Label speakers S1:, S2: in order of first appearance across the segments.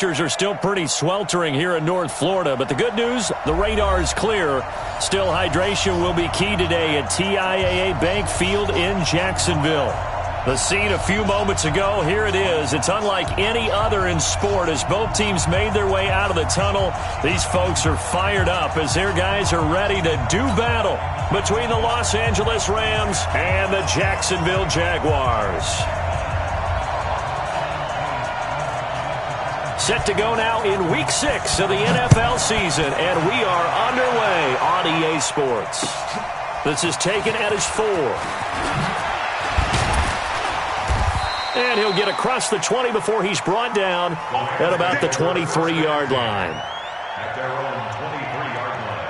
S1: Temperatures are still pretty sweltering here in North Florida, but the good news, the radar is clear. Still, hydration will be key today at TIAA Bank Field in Jacksonville. The scene a few moments ago, here it is. It's unlike any other in sport as both teams made their way out of the tunnel. These folks are fired up as their guys are ready to do battle between the Los Angeles Rams and the Jacksonville Jaguars. Set to go now in Week 6 of the NFL season, and we are underway on EA Sports. This is taken at his 4. And he'll get across the 20 before he's brought down at about the 23-yard line.
S2: At their own 23-yard line.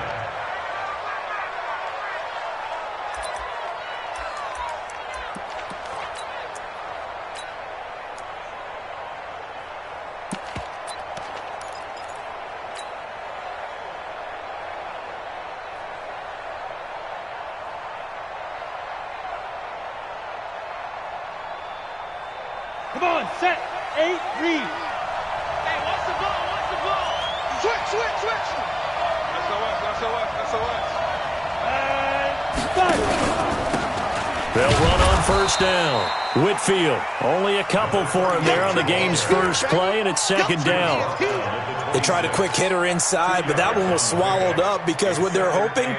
S3: Come on, set, 8, read. Hey, what's the ball? What's the ball? Switch. SOS. And
S1: They'll run on first down. Whitfield, only a couple for him there on the game's first play, and it's second down.
S4: They tried a quick hitter inside, but that one was swallowed up because what they're hoping,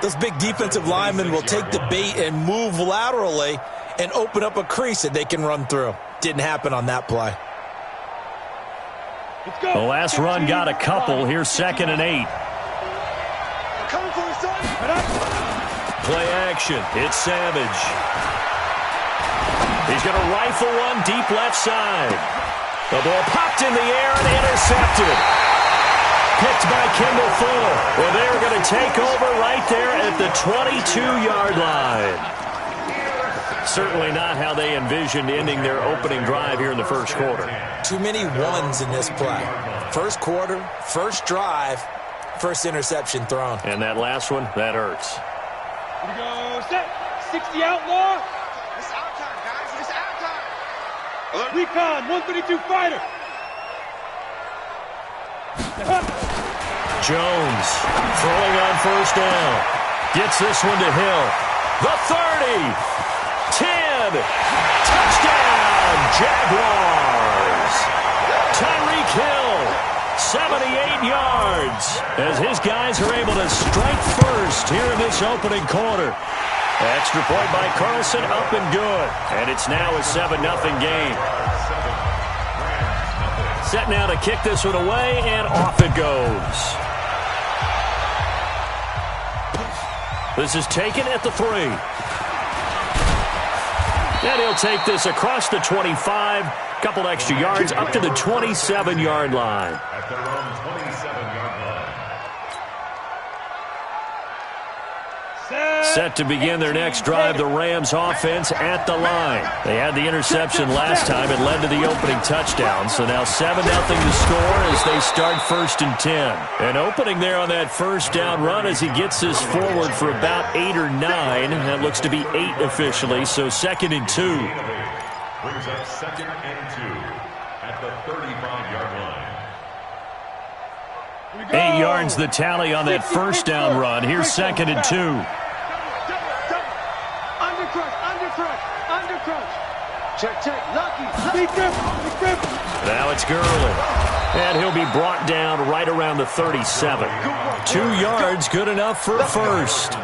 S4: those big defensive linemen will take the bait and move laterally and open up a crease that they can run through. Didn't happen on that play.
S1: The last run got a couple. Here's second and 8. Play action. It's Savage. He's going to rifle one deep left side. The ball popped in the air and intercepted. Picked by Kendall Fuller. Well, they're going to take over right there at the 22-yard line. Certainly not how they envisioned ending their opening drive here in the first quarter.
S4: Too many ones in this play. First quarter, first drive, first interception thrown.
S1: And that last one, that hurts.
S3: Here we go, set, 60 outlaw.
S5: It's our time, guys. It's our time.
S3: Recon, 132 fighter.
S1: Jones throwing on first down. Gets this one to Hill. The 30. 10. Touchdown, Jaguars. Tyreek Hill, 78 yards, as his guys are able to strike first here in this opening quarter. Extra point by Carlson, up and good. And it's now a 7-0 game. Set now to kick this one away, and off it goes. This is taken at the 3. And he'll take this across the 25, couple extra yards up to the 27-yard line.
S2: At their own 27-yard line.
S1: Set to begin their next drive, the Rams offense at the line. They had the interception last time. It led to the opening touchdown. So now 7-0 to score as they start 1st and 10. And opening there on that first down run as he gets this forward for about 8 or 9. That looks to be 8 officially, so 2nd and 2.
S2: Brings up 2nd and 2 at the 35-yard line.
S1: 8 yards the tally on that first down run. Here's 2nd and 2.
S3: Undercrush. Check. Lucky.
S1: Now it's Gurley. And he'll be brought down right around the 37. 2 yards, good enough for a first.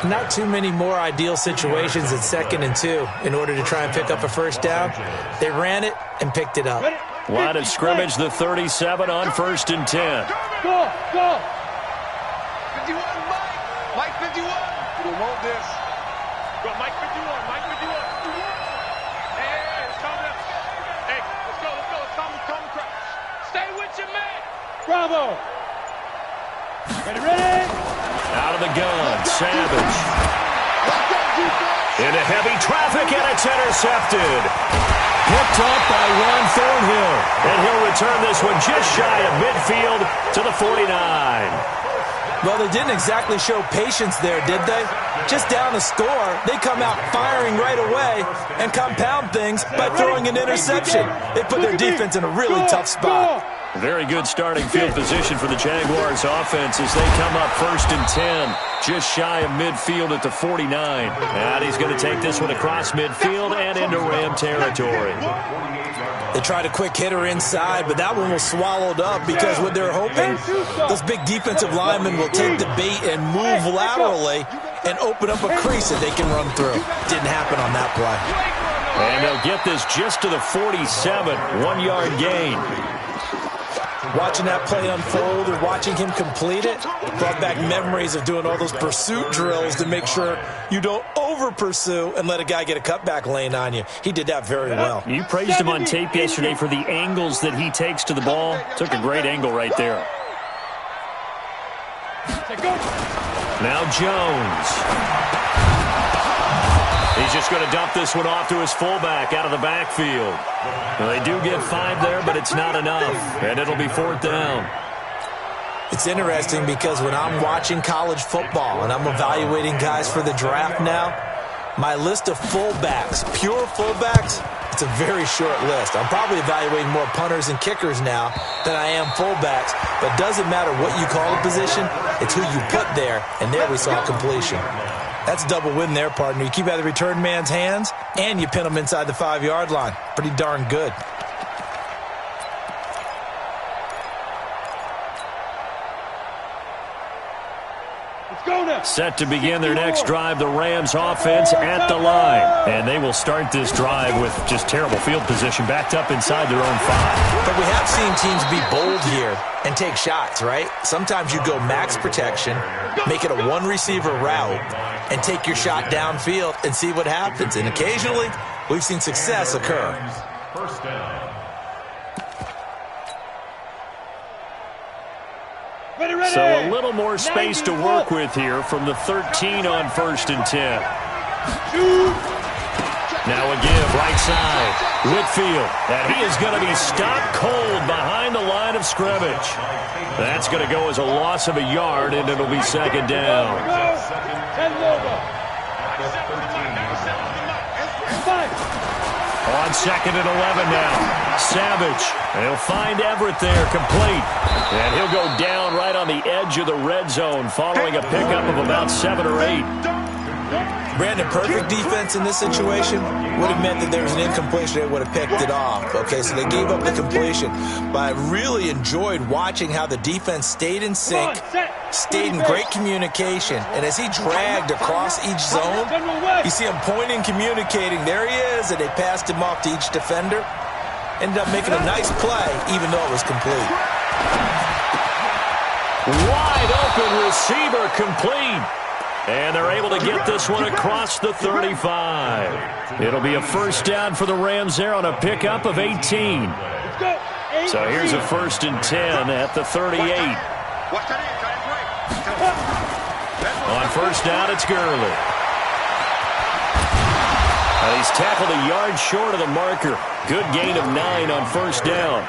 S4: Not too many more ideal situations at 2nd and 2 in order to try and pick up a first down. They ran it and picked it up.
S1: Line of scrimmage, the 37 on 1st and 10.
S3: Go.
S5: 51, Mike 51. We don't want this.
S3: Go, Mike 51. Hey, let's calm down. Hey, let's go. Calm crash. Stay with your man. Bravo. Ready.
S1: Out of the gun, Savage. Into heavy traffic, and it's intercepted. Picked up by Ron Thornhill. And he'll return this one just shy of midfield to the 49.
S4: Well, they didn't exactly show patience there, did they? Just down a score, they come out firing right away and compound things by throwing an interception. They put their defense in a really tough spot.
S1: Very good starting field position for the Jaguars offense as they come up 1st and 10. Just shy of midfield at the 49. And he's going to take this one across midfield and into Ram territory.
S4: They tried a quick hitter inside, but that one was swallowed up because what they're hoping, those big defensive linemen will take the bait and move laterally and open up a crease that they can run through. Didn't happen on that play.
S1: And they'll get this just to the 47, 1-yard gain.
S4: Watching that play unfold and watching him complete it brought back memories of doing all those pursuit drills to make sure you don't over-pursue and let a guy get a cutback lane on you. He did that very well.
S1: You praised him on tape yesterday for the angles that he takes to the ball. Took a great angle right there. Now Jones. He's just going to dump this one off to his fullback out of the backfield. Well, they do get 5 there, but it's not enough, and it'll be 4th down.
S4: It's interesting because when I'm watching college football and I'm evaluating guys for the draft now, my list of fullbacks, pure fullbacks, it's a very short list. I'm probably evaluating more punters and kickers now than I am fullbacks, but it doesn't matter what you call the position, it's who you put there, and there we saw completion. That's a double win there, partner. You keep out of the return man's hands, and you pin him inside the 5-yard line. Pretty darn good.
S1: Set to begin their next drive, the Rams offense at the line. And they will start this drive with just terrible field position, backed up inside their own 5.
S4: But we have seen teams be bold here and take shots, right? Sometimes you go max protection, make it a one-receiver route, and take your shot downfield and see what happens. And occasionally, we've seen success occur.
S2: First down.
S1: So a little more space to work with here from the 13 on 1st and 10. Now a give right side. Whitfield, and he is going to be stopped cold behind the line of scrimmage. That's going to go as a loss of a yard, and it'll be 2nd down. On 2nd and 11 now. Savage. And he'll find Everett there, complete. And he'll go down right on the edge of the red zone following a pickup of about 7 or 8.
S4: Brandon, perfect defense in this situation would have meant that there was an incompletion. They would have picked it off. Okay, so they gave up the completion. But I really enjoyed watching how the defense stayed in sync, stayed in great communication. And as he dragged across each zone, you see him pointing, communicating. There he is, and they passed him off to each defender. Ended up making a nice play, even though it was complete.
S1: Wide open receiver, complete. And they're able to get this one across the 35. It'll be a 1st down for the Rams there on a pickup of 18. So here's a 1st and 10 at the 38. On 1st down, it's Gurley. He's tackled a yard short of the marker. Good gain of 9 on 1st down.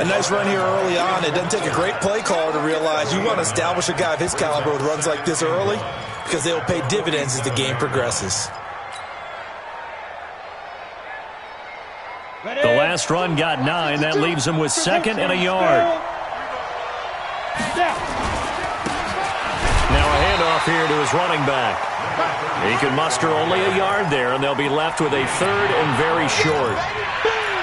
S4: A nice run here early on. It doesn't take a great play caller to realize you want to establish a guy of his caliber with runs like this early because they'll pay dividends as the game progresses.
S1: The last run got 9. That leaves him with 2nd and a yard. Now a handoff here to his running back. He can muster only a yard there, and they'll be left with a 3rd and very short.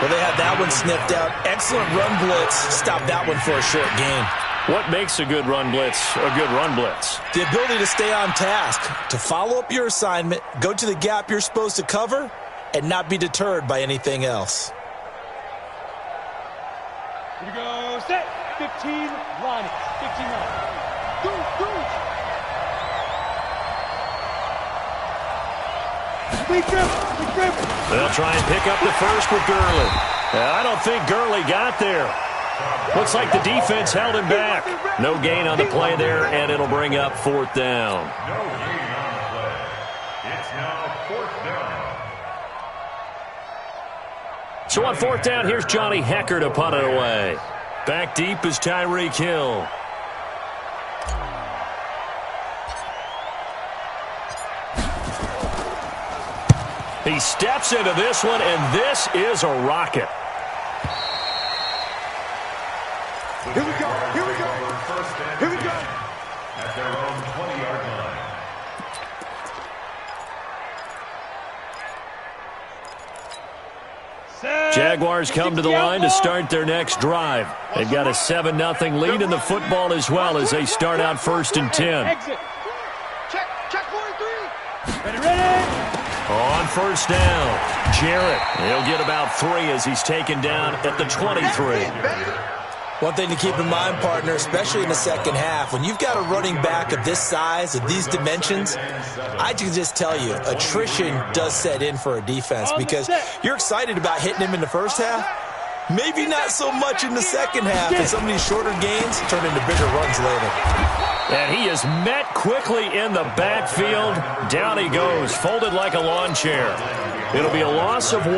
S4: Well, they had that one sniffed out. Excellent run blitz. Stop that one for a short gain.
S1: What makes a good run blitz a good run blitz?
S4: The ability to stay on task, to follow up your assignment, go to the gap you're supposed to cover, and not be deterred by anything else.
S3: Here we go, set, 15, line, 15 line. Go, go.
S1: They'll try and pick up the 1st with Gurley. I don't think Gurley got there. Looks like the defense held him back. No gain on the play there, and it'll bring up 4th down.
S2: No gain on the play. It's now 4th down.
S1: So on 4th down, here's Johnny Hecker to punt it away. Back deep is Tyreek Hill. He steps into this one, and this is a rocket.
S3: Here we go. Here we go. Here we go.
S2: At their own 20-yard line.
S1: Jaguars come to the line to start their next drive. They've got a 7-0 lead in the football as well as they start out 1st and 10.
S3: Exit. Check 43. Ready.
S1: On 1st down, Jarrett. He'll get about 3 as he's taken down at the 23.
S4: One thing to keep in mind, partner, especially in the second half, when you've got a running back of this size, of these dimensions, I can just tell you, attrition does set in for a defense because you're excited about hitting him in the first half. Maybe not so much in the second half, and some of these shorter gains turn into bigger runs later.
S1: And he is met quickly in the backfield. Down he goes, folded like a lawn chair. It'll be a loss of 1,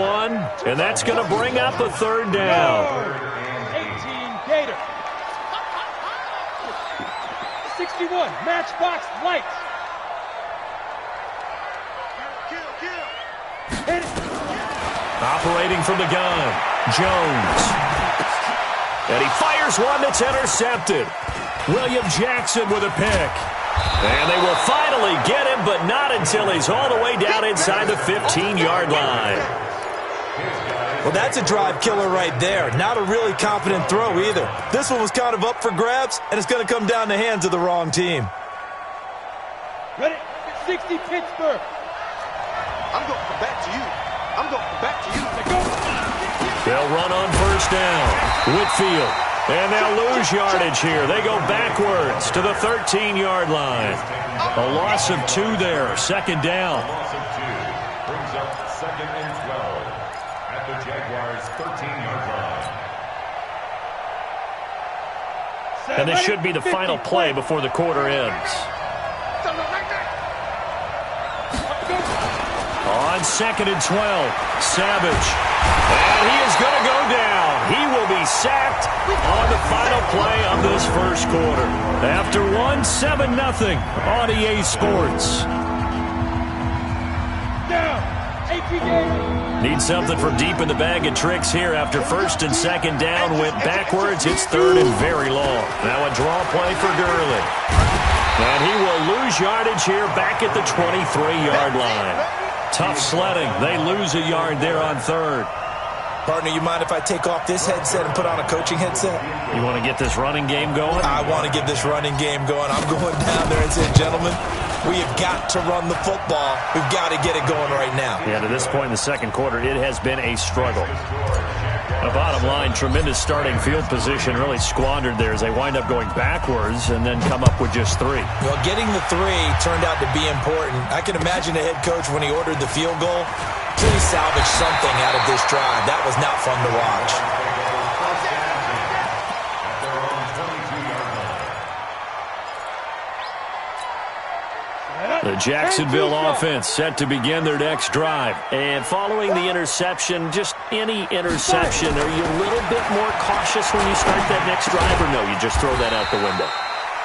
S1: and that's going to bring up a 3rd down.
S3: 18 Gator. 61 Matchbox Lights. Hit it.
S1: Operating from the gun, Jones. And he fires one that's intercepted. William Jackson with a pick. And they will finally get him, but not until he's all the way down inside the 15-yard line.
S4: Well, that's a drive killer right there. Not a really confident throw either. This one was kind of up for grabs, and it's going to come down the hands of the wrong team.
S3: Ready? 60 Pittsburgh.
S5: I'm going for back to you. I'm going for back to you.
S1: They'll run on 1st down. Whitfield. And they'll lose yardage here. They go backwards to the 13-yard line. A loss of 2 there. 2nd down.
S2: A loss of 2 brings up 2nd and 12 at the Jaguars' 13-yard line.
S1: And this should be the final play before the quarter ends. On 2nd and 12, Savage. And he is going to go down. He will be sacked on the final play of this first quarter. After 7-0 on EA Sports. Need something from deep in the bag of tricks here after 1st and 2nd down. Went backwards. It's 3rd and very long. Now a draw play for Gurley. And he will lose yardage here back at the 23-yard line. Tough sledding. They lose a yard there on 3rd.
S4: Partner, you mind if I take off this headset and put on a coaching headset?
S1: You want to get this running game going?
S4: I want to get this running game going. I'm going down there and saying, gentlemen, we have got to run the football. We've got to get it going right now.
S1: Yeah, to this point in the second quarter, it has been a struggle. The bottom line, tremendous starting field position really squandered there as they wind up going backwards and then come up with just 3.
S4: Well, getting the 3 turned out to be important. I can imagine the head coach when he ordered the field goal. Please salvage something out of this drive. That was not fun to watch.
S1: The Jacksonville offense set to begin their next drive. And following the interception, just any interception, are you a little bit more cautious when you start that next drive, or no, you just throw that out the window?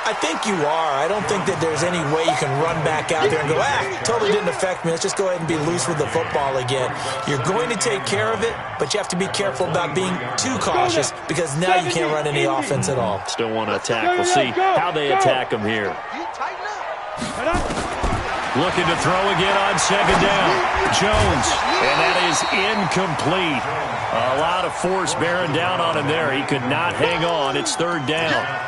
S4: I think you are. I don't think that there's any way you can run back out there and go, totally didn't affect me. Let's just go ahead and be loose with the football again. You're going to take care of it, but you have to be careful about being too cautious because now you can't run any offense at all.
S1: Still want to attack. We'll see how they attack them here. Looking to throw again on 2nd down. Jones, and that is incomplete. A lot of force bearing down on him there. He could not hang on. It's 3rd down.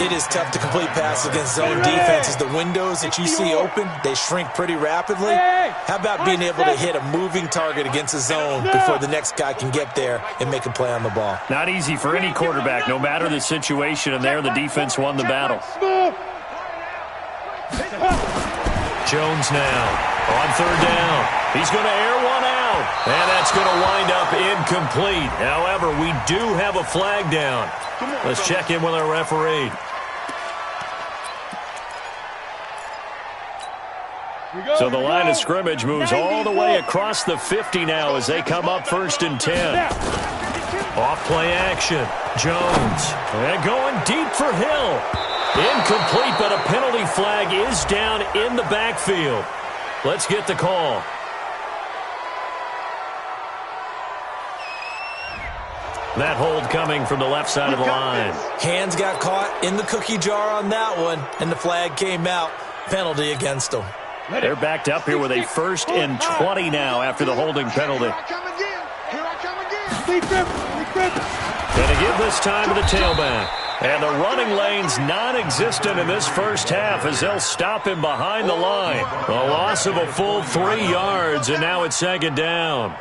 S4: It is tough to complete passes against zone defenses. The windows that you see open, they shrink pretty rapidly. How about being able to hit a moving target against a zone before the next guy can get there and make a play on the ball?
S1: Not easy for any quarterback, no matter the situation. And there, the defense won the battle. Jones now on 3rd down. He's going to air one out, and that's going to wind up incomplete. However, we do have a flag down. Let's check in with our referee. So the line of scrimmage moves all the way across the 50 now as they come up 1st and 10. Off play action. Jones. And going deep for Hill. Incomplete, but a penalty flag is down in the backfield. Let's get the call. That hold coming from the left side of the line.
S4: Hands got caught in the cookie jar on that one, and the flag came out. Penalty against them.
S1: They're backed up here with a 1st and 20 now after the holding penalty.
S5: Here I come again.
S1: Going to give this time to the tailback. And the running lane's non-existent in this first half as they'll stop him behind the line. A loss of a full 3 yards, and now it's 2nd down.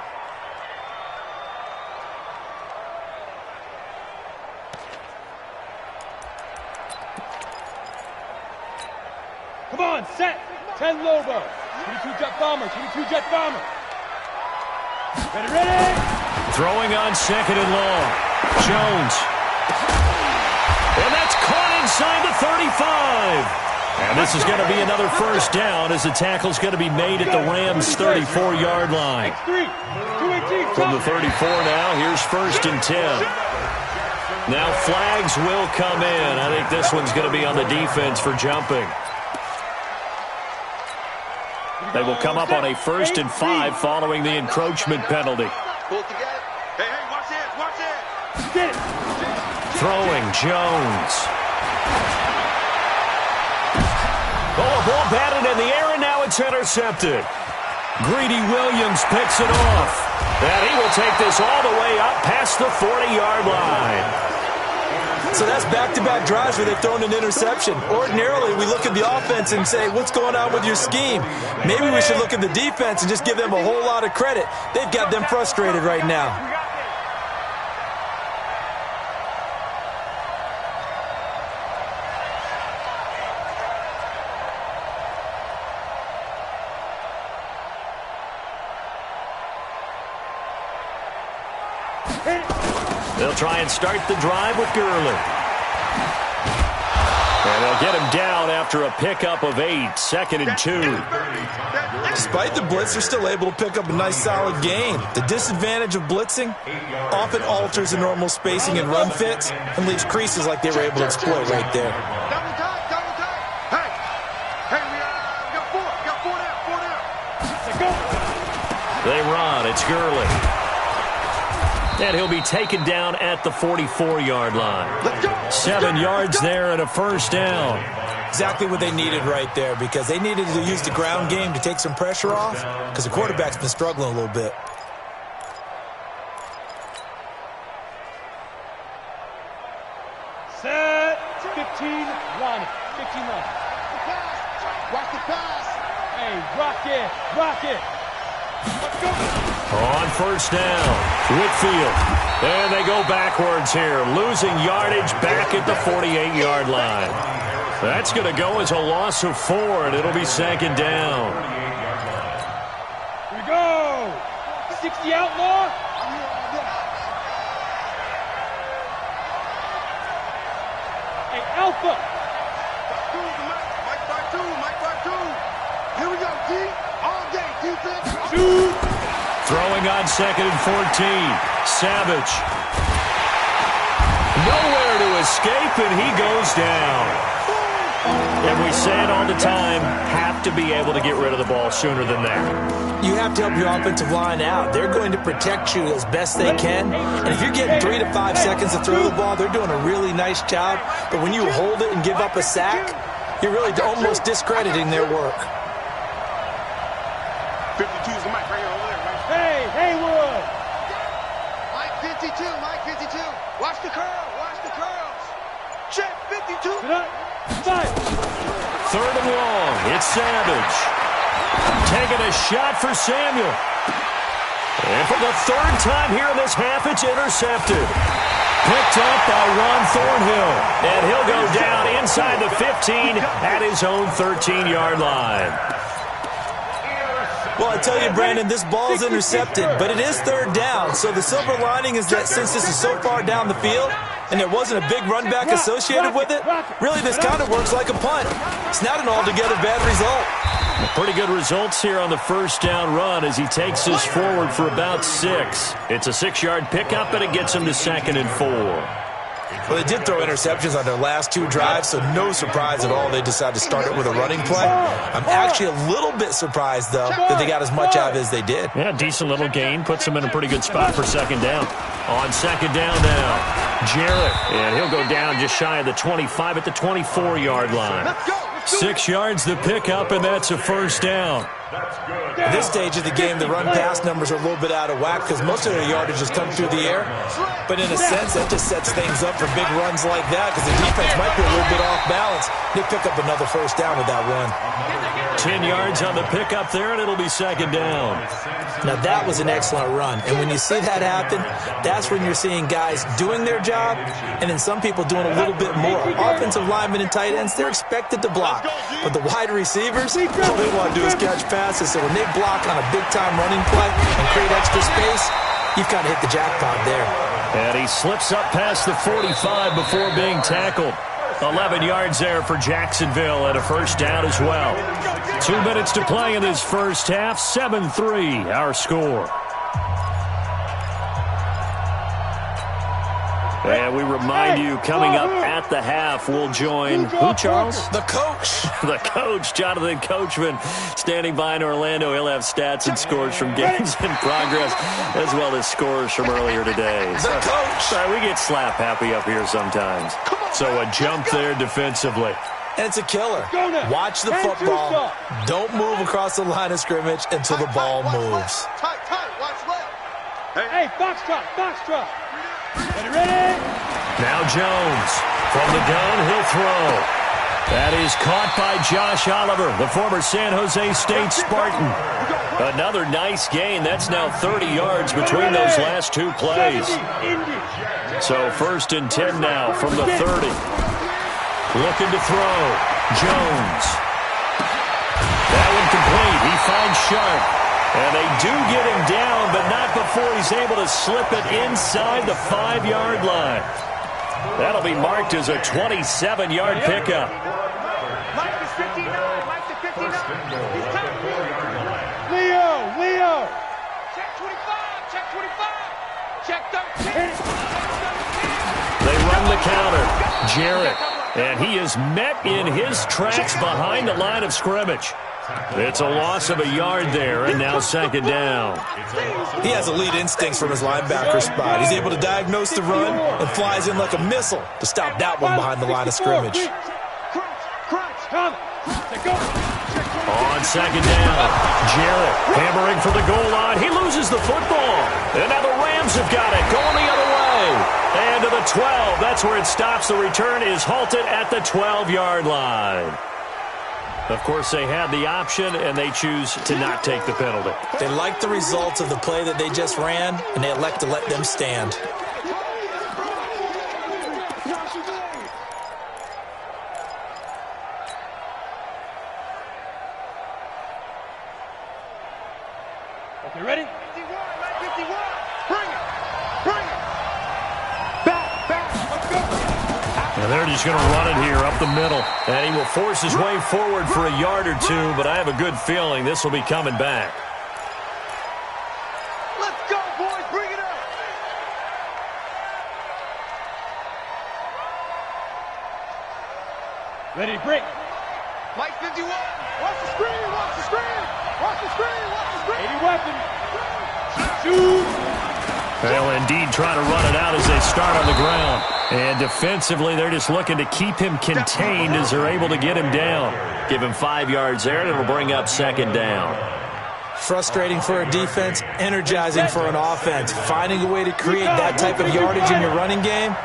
S3: Come on, set. 10 Lobo. 22 jet bomber. 22 jet bomber. Ready.
S1: Throwing on 2nd and long. Jones. And that's caught inside the 35. And this is going to be another 1st down as the tackle's going to be made at the Rams' 34-yard line. From the 34 now, here's 1st and 10. Now flags will come in. I think this one's going to be on the defense for jumping. They will come up on a 1st and 5 following the encroachment penalty.
S5: Pull it together. Hey, watch it.
S3: Get it.
S1: Throwing, Jones. Oh, a ball batted in the air, and now it's intercepted. Greedy Williams picks it off. And he will take this all the way up past the 40-yard line.
S4: So that's back-to-back drives where they've thrown an interception. Ordinarily, we look at the offense and say, what's going on with your scheme? Maybe we should look at the defense and just give them a whole lot of credit. They've got them frustrated right now.
S1: They'll try and start the drive with Gurley. And they'll get him down after a pickup of 8, 2nd and 2.
S4: Despite the blitz, they're still able to pick up a nice, solid gain. The disadvantage of blitzing often alters the normal spacing and run fits and leaves creases like they were able to exploit right there.
S5: Double time. Hey, we got 4 down.
S1: They run. It's Gurley. And he'll be taken down at the 44-yard line. 7 yards there and a 1st down.
S4: Exactly what they needed right there, because they needed to use the ground game to take some pressure off, because the quarterback's been struggling a little bit.
S3: Set. 15 line. 15 line.
S5: Watch the pass.
S3: Hey, rock it. Let's go.
S1: On 1st down, Whitfield. And they go backwards here, losing yardage back at the 48-yard line. That's going to go as a loss of 4, and it'll be 2nd down.
S3: Here we go. 60 outlaw. Hey, Alpha.
S5: Mike 5-2. Here we go, D. All day, defense.
S3: Shoot.
S1: Throwing on 2nd and 14. Savage. Nowhere to escape, and he goes down. And we say it all the time, have to be able to get rid of the ball sooner than that.
S4: You have to help your offensive line out. They're going to protect you as best they can. And if you're getting 3 to 5 seconds to throw the ball, they're doing a really nice job. But when you hold it and give up a sack, you're really almost discrediting their work.
S5: 52's the mic right here over there, right?
S3: Hey, Haywood.
S5: Mike 52. Watch the curls. Check 52.
S3: Five.
S1: 3rd and long. It's Savage. Taking a shot for Samuel. And for the 3rd time here in this half, it's intercepted. Picked up by Ron Thornhill. And he'll go down inside the 15 at his own 13-yard line.
S4: Well, I tell you, Brandon, this ball is intercepted, but it is 3rd down. So the silver lining is that since this is so far down the field and there wasn't a big run back associated with it, really this kind of works like a punt. It's not an altogether bad result.
S1: Pretty good results here on the 1st down run as he takes this forward for about 6. It's a 6-yard pickup, and it gets him to 2nd and 4.
S4: Well, they did throw interceptions on their last 2 drives, so no surprise at all they decided to start it with a running play. I'm actually a little bit surprised, though, that they got as much out of it as they did.
S1: Yeah, decent little gain. Puts them in a pretty good spot for second down. On second down now, Jarrett. And he'll go down just shy of the 25 at the 24-yard line. 6 yards the pickup, and that's a first down.
S4: At this stage of the game, the run-pass numbers are a little bit out of whack because most of their yardage has come through the air. But in a sense, that just sets things up for big runs like that because the defense might be a little bit off balance. They pick up another first down with that run.
S1: 10 yards on the pickup there, and it'll be second down.
S4: Now, that was an excellent run. And when you see that happen, that's when you're seeing guys doing their job and then some people doing a little bit more. Offensive linemen and tight ends, they're expected to block. But the wide receivers, all they want to do is catch passes. So when they block on a big-time running play and create extra space, you've got to hit the jackpot there.
S1: And he slips up past the 45 before being tackled. 11 yards there for Jacksonville and a first down as well. 2 minutes to play in this first half. 7-3 our score. And we remind you, coming up at the half, we'll join who, Charles?
S4: The coach.
S1: The coach, Jonathan Coachman, standing by in Orlando. He'll have stats and scores from games in progress, as well as scores from earlier today.
S4: The coach.
S1: Sorry, we get slap happy up here sometimes. So a jump there defensively.
S4: And it's a killer. Watch the football. Don't move across the line of scrimmage until the ball moves.
S3: Hey, foxtrot. Ready?
S1: Now Jones. From the gun, he'll throw. That is caught by Josh Oliver, the former San Jose State Spartan. Another nice gain. That's now 30 yards between those last 2 plays. So 1st and 10 now from the 30. Looking to throw. Jones. That one complete. He finds Sharp. And they do get him down, but not before he's able to slip it inside the 5-yard line. That'll be marked as a 27-yard pickup.
S3: Mike is 59. Mike is 59. He's coming. Leo. Check 25. Check 25. Check 13.
S1: They run the counter. Jarrett. And he is met in his tracks behind the line of scrimmage. It's a loss of a yard there, and now second down.
S4: He has elite instincts from his linebacker spot. He's able to diagnose the run and flies in like a missile to stop that one behind the line of scrimmage.
S1: On second down, Jarrett hammering for the goal line. He loses the football. And now the Rams have got it, going the other way. And to the 12, that's where it stops. The return is halted at the 12-yard line. Of course, they had the option, and they choose to not take the penalty.
S4: They like the results of the play that they just ran, and they elect to let them stand.
S3: Okay, ready? 51. Bring it. Back. Let's go.
S1: And they're just going to run it here up the middle. And he will force his way forward for a yard or 2, but I have a good feeling this will be coming back.
S3: Let's go, boys. Bring it up. Ready to break. Mike 51. Watch the screen. 80 weapon. Shoot.
S1: They'll indeed try to run it out as they start on the ground. And defensively, they're just looking to keep him contained as they're able to get him down. Give him 5 yards there, and it'll bring up second down.
S4: Frustrating for a defense, energizing for an offense. Finding a way to create that type of yardage in your running game,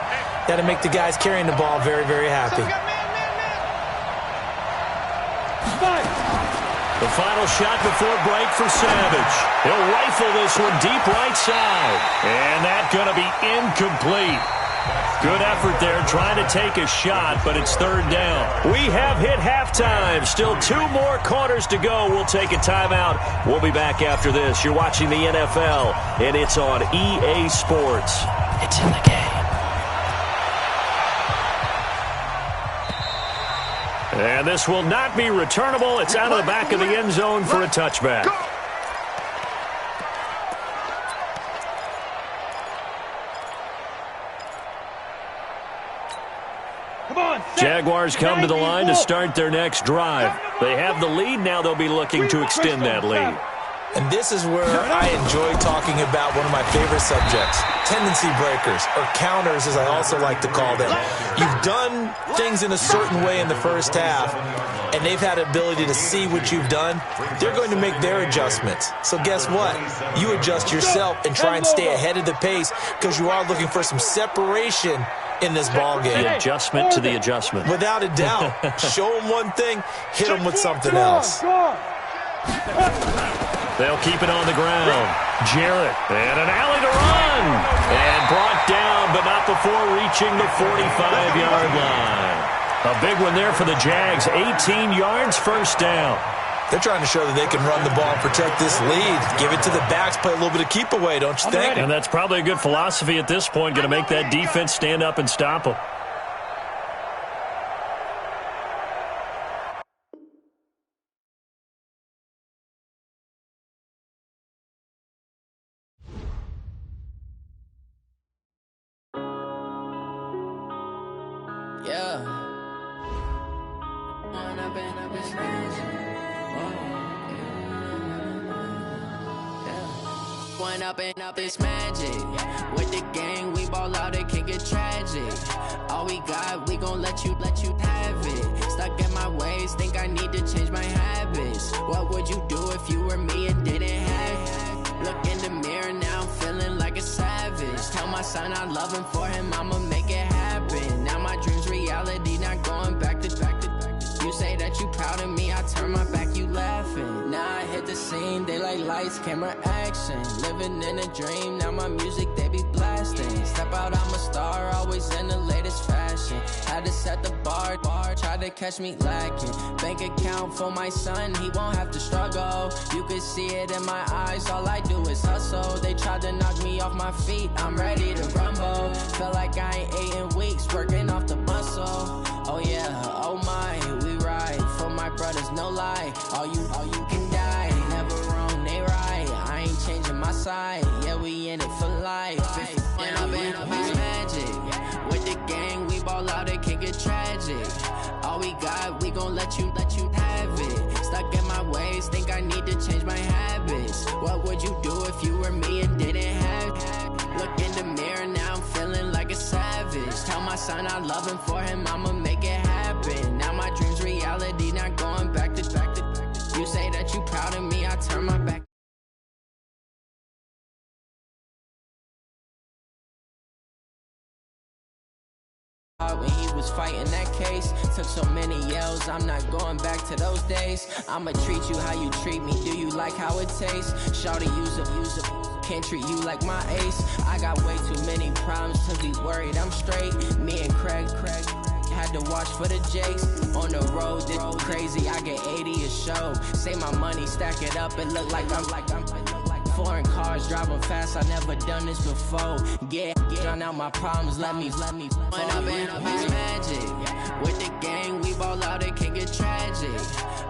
S4: that'll make the guys carrying the ball very, very happy.
S1: The final shot before break for Savage. He'll rifle this one deep right side. And that's going to be incomplete. Good effort there trying to take a shot, but it's third down. We have hit halftime. Still 2 more quarters to go. We'll take a timeout. We'll be back after this. You're watching the NFL, and it's on EA Sports. It's in the game. And this will not be returnable. It's out of the back of the end zone for a touchback.
S3: Come on, set.
S1: Jaguars come to the line to start their next drive. They have the lead. Now they'll be looking to extend that lead.
S4: And this is where I enjoy talking about one of my favorite subjects, tendency breakers, or counters as I also like to call them. You've done things in a certain way in the first half, and they've had ability to see what you've done. They're going to make their adjustments. So guess what? You adjust yourself and try and stay ahead of the pace because you are looking for some separation in this ball game.
S1: The adjustment to the adjustment.
S4: Without a doubt. Show them one thing, hit them with something else.
S1: They'll keep it on the ground. Jarrett, and an alley to run. And brought down, but not before reaching the 45-yard line. A big one there for the Jags. 18 yards, first down.
S4: They're trying to show that they can run the ball and protect this lead. Give it to the backs, play a little bit of keep away, don't you think?
S1: And that's probably a good philosophy at this point. Going to make that defense stand up and stop them.
S6: Up it's magic. With the gang, we ball out, it can get tragic. All we got, we gon' let you have it. Stuck in my ways, think I need to change my habits. What would you do if you were me and didn't have it? Look in the mirror, now I'm feeling like a savage. Tell my son I love him, for him I'ma make it happen. Now my dream's reality, not going back to. You say that you proud of me, I turn my back, you laughing. Now I hit the scene, they like lights, camera, action. Living in a dream, now my music, they be blasting. Step out, I'm a star, always in the latest fashion. Had to set the bar, tried to catch me lacking. Bank account for my son, he won't have to struggle. You can see it in my eyes, all I do is hustle. They tried to knock me off my feet, I'm ready to rumble. Feel like I ain't ate in weeks, working off the muscle. Oh yeah, oh my, we ride for my brothers, no lie. All you can die, never wrong, they right. I ain't changing my side, yeah, we in it for life. When I've been magic, with the gang, we ball out, it can get tragic. All we got, we gon' let you have it. Stuck in my ways, think I need to change my habits. What would you do if you were me and didn't have it? Look in the mirror, now I'm feeling like a savage. Tell my son I love him, for him I'ma make it happen. Now my dream's reality, not going back to. You say that you proud of me, I turn my back. When he was fighting that case, took so many yells, I'm not going back to those days. I'ma treat you how you treat me, do you like how it tastes? Shawty, use a, can't treat you like my ace. I got way too many problems to be worried, I'm straight. Me and Craig had to watch for the Jakes. On the road, this crazy, I get 80 a show. Say my money, stack it up, it look like I'm foreign cars, driving fast, I never done this before. Drown out my problems, let me When I've been magic. With the gang, we ball out, it can get tragic.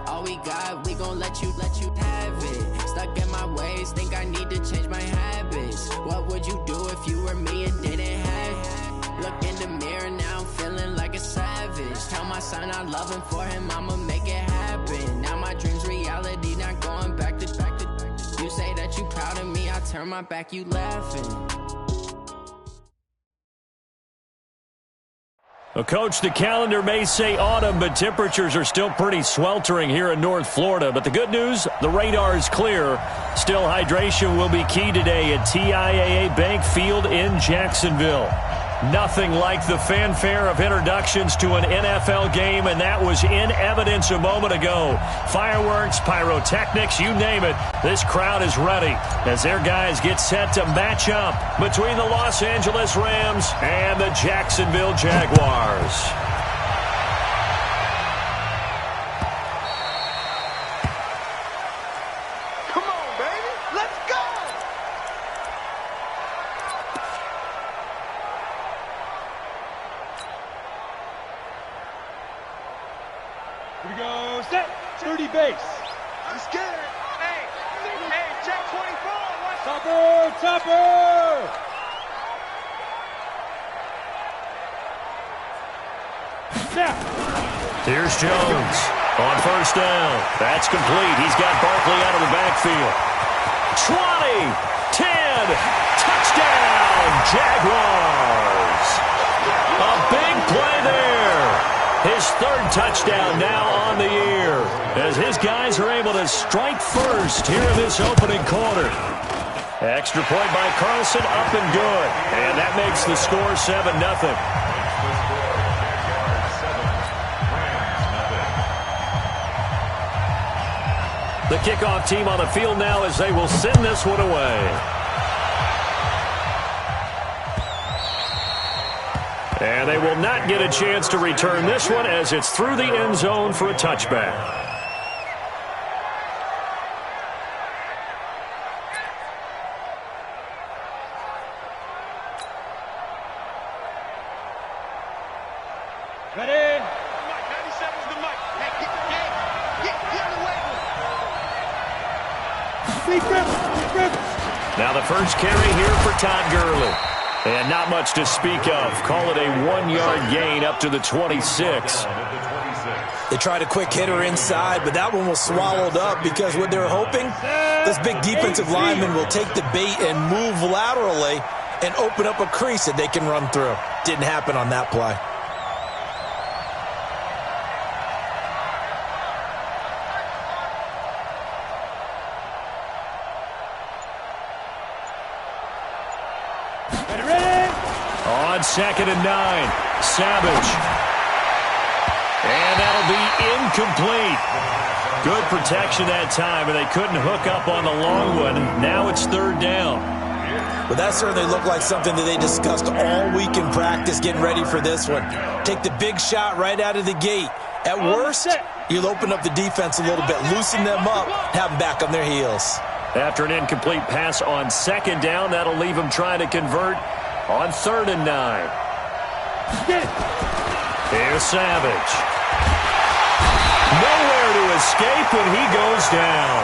S6: All we got, we gon' let you have it. Stuck in my ways, think I need to change my habits. What would you do if you were me and didn't have it? Look in the mirror, now I'm feeling like a savage. Tell my son I love him, for him I'ma make it happen. Now my dream's reality, not going back to. You say that you proud of me, I turn my back, you laughing.
S1: Well, Coach, the calendar may say autumn, but temperatures are still pretty sweltering here in North Florida. But the good news, the radar is clear. Still, hydration will be key today at TIAA Bank Field in Jacksonville. Nothing like the fanfare of introductions to an NFL game, and that was in evidence a moment ago. Fireworks, pyrotechnics, you name it. This crowd is ready as their guys get set to match up between the Los Angeles Rams and the Jacksonville Jaguars.
S5: Come on, baby. Let's go.
S3: Here we go, set, 30 base.
S5: Let's get it. Hey, check 24.
S3: Topper!
S1: Here's Jones on first down. That's complete. He's got Barkley out of the backfield. 20, 10, touchdown, Jaguars. A big play there. His third touchdown now on the year as his guys are able to strike first here in this opening quarter. Extra point by Carlson, up and good. And that makes the score 7-0. The kickoff team on the field now as they will send this one away. And they will not get a chance to return this one as it's through the end zone for a touchback.
S3: Ready? Mike, 97's the mic. Hey, get out of the way.
S1: Now the first carry here for Todd Gurley. And not much to speak of. Call it a 1-yard gain up to the 26.
S4: They tried a quick hitter inside, but that one was swallowed up because what they're hoping, this big defensive lineman will take the bait and move laterally and open up a crease that they can run through. Didn't happen on that play.
S1: On 2nd and 9, Savage. And that'll be incomplete. Good protection that time, and they couldn't hook up on the long one. Now it's 3rd down.
S4: But that certainly looked like something that they discussed all week in practice getting ready for this one. Take the big shot right out of the gate. At worst, you'll open up the defense a little bit, loosen them up, have them back on their heels.
S1: After an incomplete pass on 2nd down, that'll leave them trying to convert on 3rd and 9. Here's Savage. Nowhere to escape, and he goes down.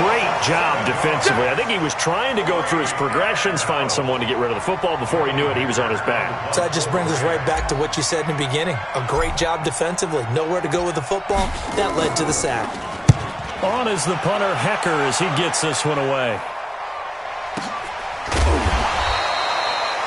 S1: Great job defensively. I think he was trying to go through his progressions, find someone to get rid of the football. Before he knew it, he was on his back.
S4: So that just brings us right back to what you said in the beginning. A great job defensively. Nowhere to go with the football. That led to the sack.
S1: On is the punter, Hecker, as he gets this one away.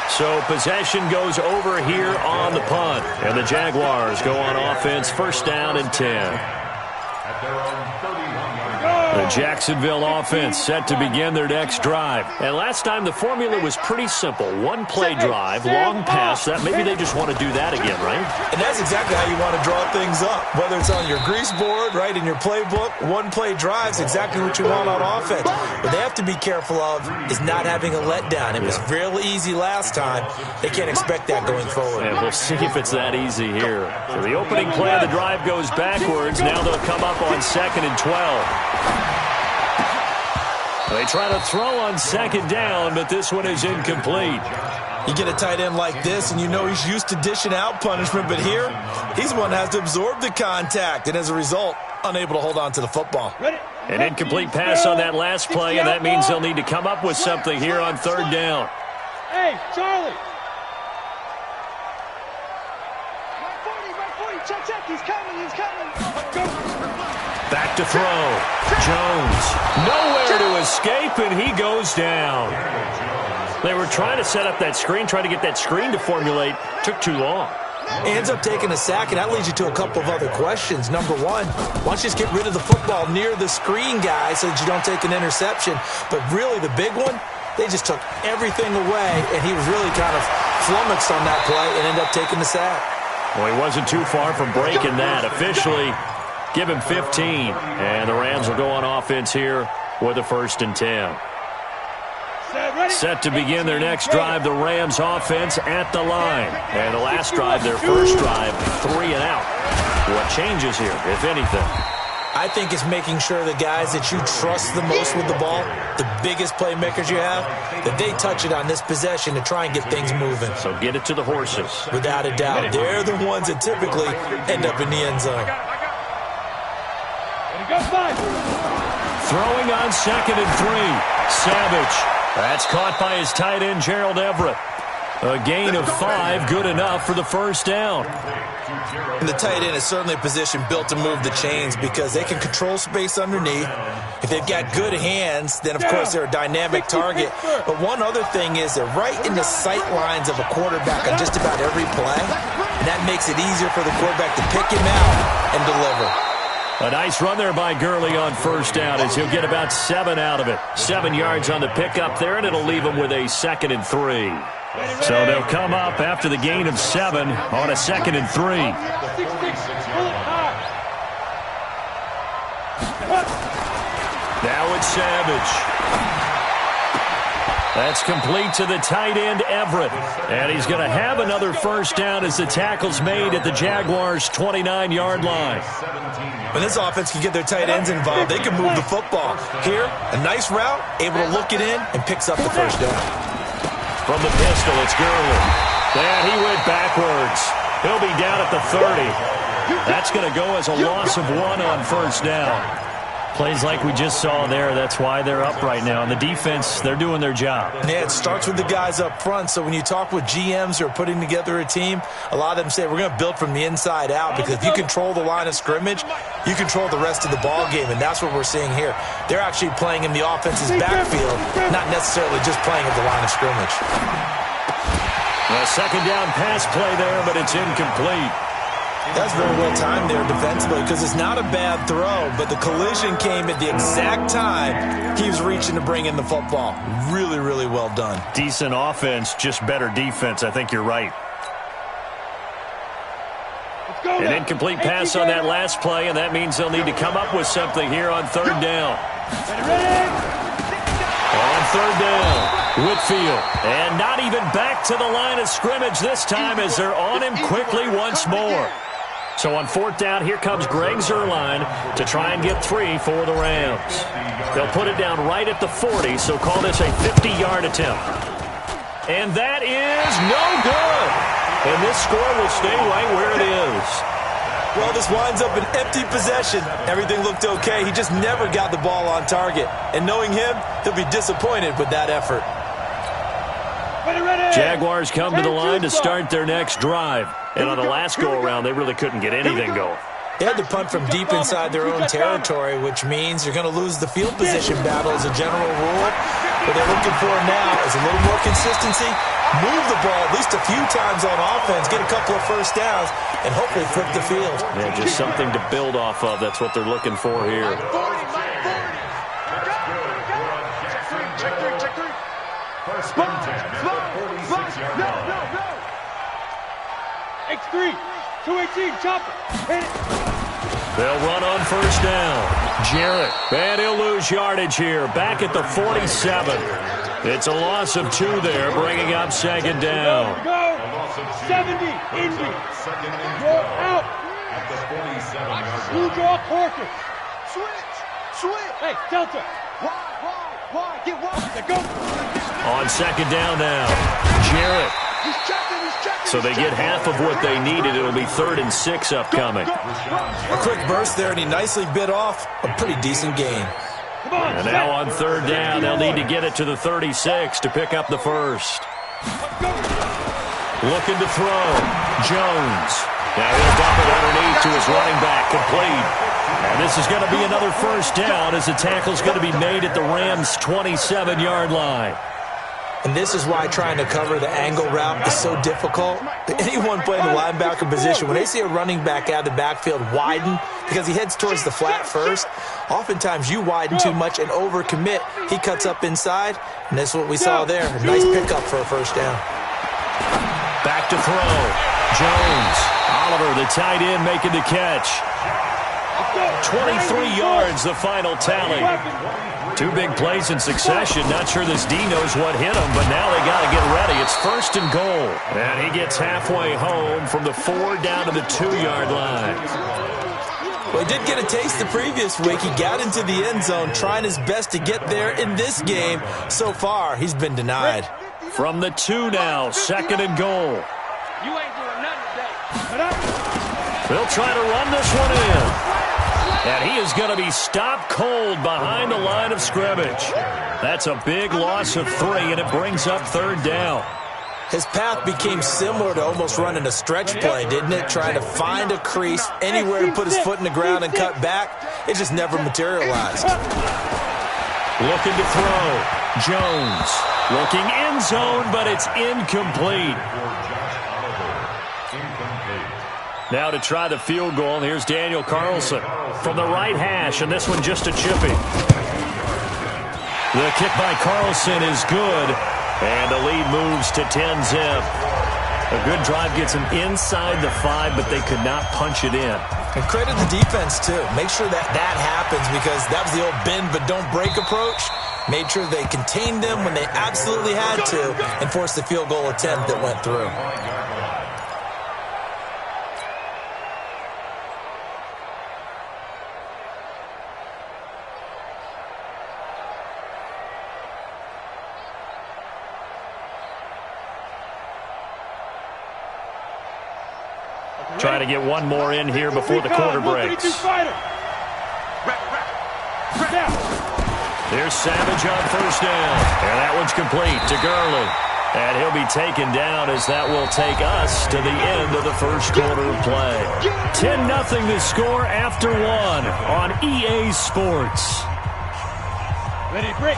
S1: So possession goes over here on the punt. And the Jaguars go on offense, 1st down and 10.
S2: At their own 31-yard
S1: The Jacksonville offense set to begin their next drive. And last time the formula was pretty simple. One play drive, long pass. That maybe they just want to do that again, right?
S4: And that's exactly how you want to draw things up. Whether it's on your grease board, right, in your playbook, one play drive's exactly what you want on offense. What they have to be careful of is not having a letdown. It was real easy last time. They can't expect that going forward.
S1: And we'll see if it's that easy here. So the opening play of the drive goes backwards. Now they'll come up on 2nd and 12. They try to throw on 2nd down, but this one is incomplete.
S4: You get a tight end like this, and you know he's used to dishing out punishment, but here, he's one that has to absorb the contact, and as a result, unable to hold on to the football.
S1: An incomplete pass on that last play, and that means they'll need to come up with something here on 3rd down.
S3: Hey, Charlie. Check, he's coming.
S1: Back to throw. Jones. Nowhere to escape, and he goes down. They were trying to set up that screen, trying to get that screen to formulate. Took too long.
S4: He ends up taking a sack, and that leads you to a couple of other questions. Number one, why don't you just get rid of the football near the screen guy so that you don't take an interception? But really, the big one, they just took everything away, and he was really kind of flummoxed on that play and ended up taking the sack.
S1: Well, he wasn't too far from breaking that. Officially, give him 15. And the Rams will go on offense here with a 1st and 10. Set to begin their next drive, the Rams offense at the line. And the last drive, their first drive, 3 and out. What changes here, if anything?
S4: I think it's making sure the guys that you trust the most with the ball, the biggest playmakers you have, that they touch it on this possession to try and get things moving.
S1: So get it to the horses.
S4: Without a doubt. They're the ones that typically end up in the end zone.
S1: Throwing on 2nd and 3. Savage. That's caught by his tight end, Gerald Everett. A gain of 5, good enough for the first down.
S4: And the tight end is certainly a position built to move the chains because they can control space underneath. If they've got good hands, then, of course, they're a dynamic target. But one other thing is they're right in the sight lines of a quarterback on just about every play. And that makes it easier for the quarterback to pick him out and deliver.
S1: A nice run there by Gurley on first down as he'll get about 7 out of it. 7 yards on the pickup there, and it'll leave him with a 2nd and 3. So they'll come up after the gain of 7 on a 2nd and 3. Now it's Savage. That's complete to the tight end, Everett. And he's going to have another first down as the tackle's made at the Jaguars' 29-yard line.
S4: When this offense can get their tight ends involved, they can move the football. Here, a nice route, able to look it in, and picks up the first down.
S1: From the pistol, it's Gurley. And he went backwards. He'll be down at the 30. That's going to go as a loss of 1 on first down. Plays like we just saw there, that's why they're up right now. And the defense, they're doing their job.
S4: Yeah, it starts with the guys up front. So when you talk with GMs who are putting together a team, a lot of them say we're going to build from the inside out because if you control the line of scrimmage, you control the rest of the ball game, and that's what we're seeing here. They're actually playing in the offense's backfield, not necessarily just playing at the line of scrimmage.
S1: A 2nd down pass play there, but it's incomplete.
S4: That's very well timed there defensively because it's not a bad throw, but the collision came at the exact time he was reaching to bring in the football. Really, really well done.
S1: Decent offense, just better defense. I think you're right. An incomplete pass on that last play, and that means they'll need to come up with something here on 3rd down. On 3rd down, Whitfield. And not even back to the line of scrimmage this time as they're on him quickly once more. So on 4th down, here comes Greg Zuerlein to try and get 3 for the Rams. They'll put it down right at the 40, so call this a 50-yard attempt. And that is no good. And this score will stay right where it is.
S4: Well, this winds up an empty possession. Everything looked okay. He just never got the ball on target. And knowing him, he'll be disappointed with that effort.
S1: Jaguars come to the line to start their next drive. And on the last go-around, they really couldn't get anything going.
S4: They had to punt from deep inside their own territory, which means you're going to lose the field position battle as a general rule. What they're looking for now is a little more consistency, move the ball at least a few times on offense, get a couple of first downs, and hopefully flip the field.
S1: Yeah, just something to build off of. That's what they're looking for here.
S3: X3, 218, chopper.
S1: They'll run on first down. Jarrett, and he'll lose yardage here. Back at the 47. It's a loss of 2 there, bringing up 2nd down.
S3: Go, 70, Indy. You're out.
S2: At the 47-yard
S3: You
S2: line.
S3: draw Corker.
S5: Switch.
S3: Hey, Delta.
S5: Why? Get wide.
S3: Go.
S1: On 2nd down now. Jarrett.
S5: He's checking.
S1: So they get half of what they needed. It'll be 3rd and 6 upcoming.
S4: A quick burst there, and he nicely bit off a pretty decent gain.
S1: And now on 3rd down, they'll need to get it to the 36 to pick up the first. Looking to throw. Jones. Now he'll dump it underneath to his running back, complete. And this is going to be another first down as the tackle's going to be made at the Rams' 27-yard line.
S4: And this is why trying to cover the angle route is so difficult. Anyone playing the linebacker position, when they see a running back out of the backfield widen because he heads towards the flat first, oftentimes you widen too much and overcommit. He cuts up inside, and that's what we saw there. A nice pickup for a first down.
S1: Back to throw. Jones. Oliver, the tight end, making the catch. 23 yards, the final tally. 2 big plays in succession. Not sure this D knows what hit him, but now they got to get ready. It's 1st and goal. And he gets halfway home from the 4 down to the 2-yard line.
S4: Well, he did get a taste the previous week. He got into the end zone trying his best to get there in this game. So far, he's been denied.
S1: From the 2 now, 2nd and goal.
S3: You ain't doing nothing today.
S1: They'll try to run this one in. And he is going to be stopped cold behind the line of scrimmage. That's a big loss of 3, and it brings up 3rd down.
S4: His path became similar to almost running a stretch play, didn't it? Trying to find a crease anywhere to put his foot in the ground and cut back. It just never materialized.
S1: Looking to throw. Jones looking end zone, but it's incomplete. Now to try the field goal, here's Daniel Carlson from the right hash, and this one just a chippy. The kick by Carlson is good, and the lead moves to 10-zip. A good drive gets them inside the 5, but they could not punch it in.
S4: And credit the defense, too. Make sure that happens, because that was the old bend but don't break approach. Made sure they contained them when they absolutely had to and forced the field goal attempt that went through.
S1: Try to get one more in here before the quarter breaks. There's Savage on first down. And that one's complete to Gurley. And he'll be taken down as that will take us to the end of the first quarter of play. 10-0 the score after 1 on EA Sports.
S3: Ready, break.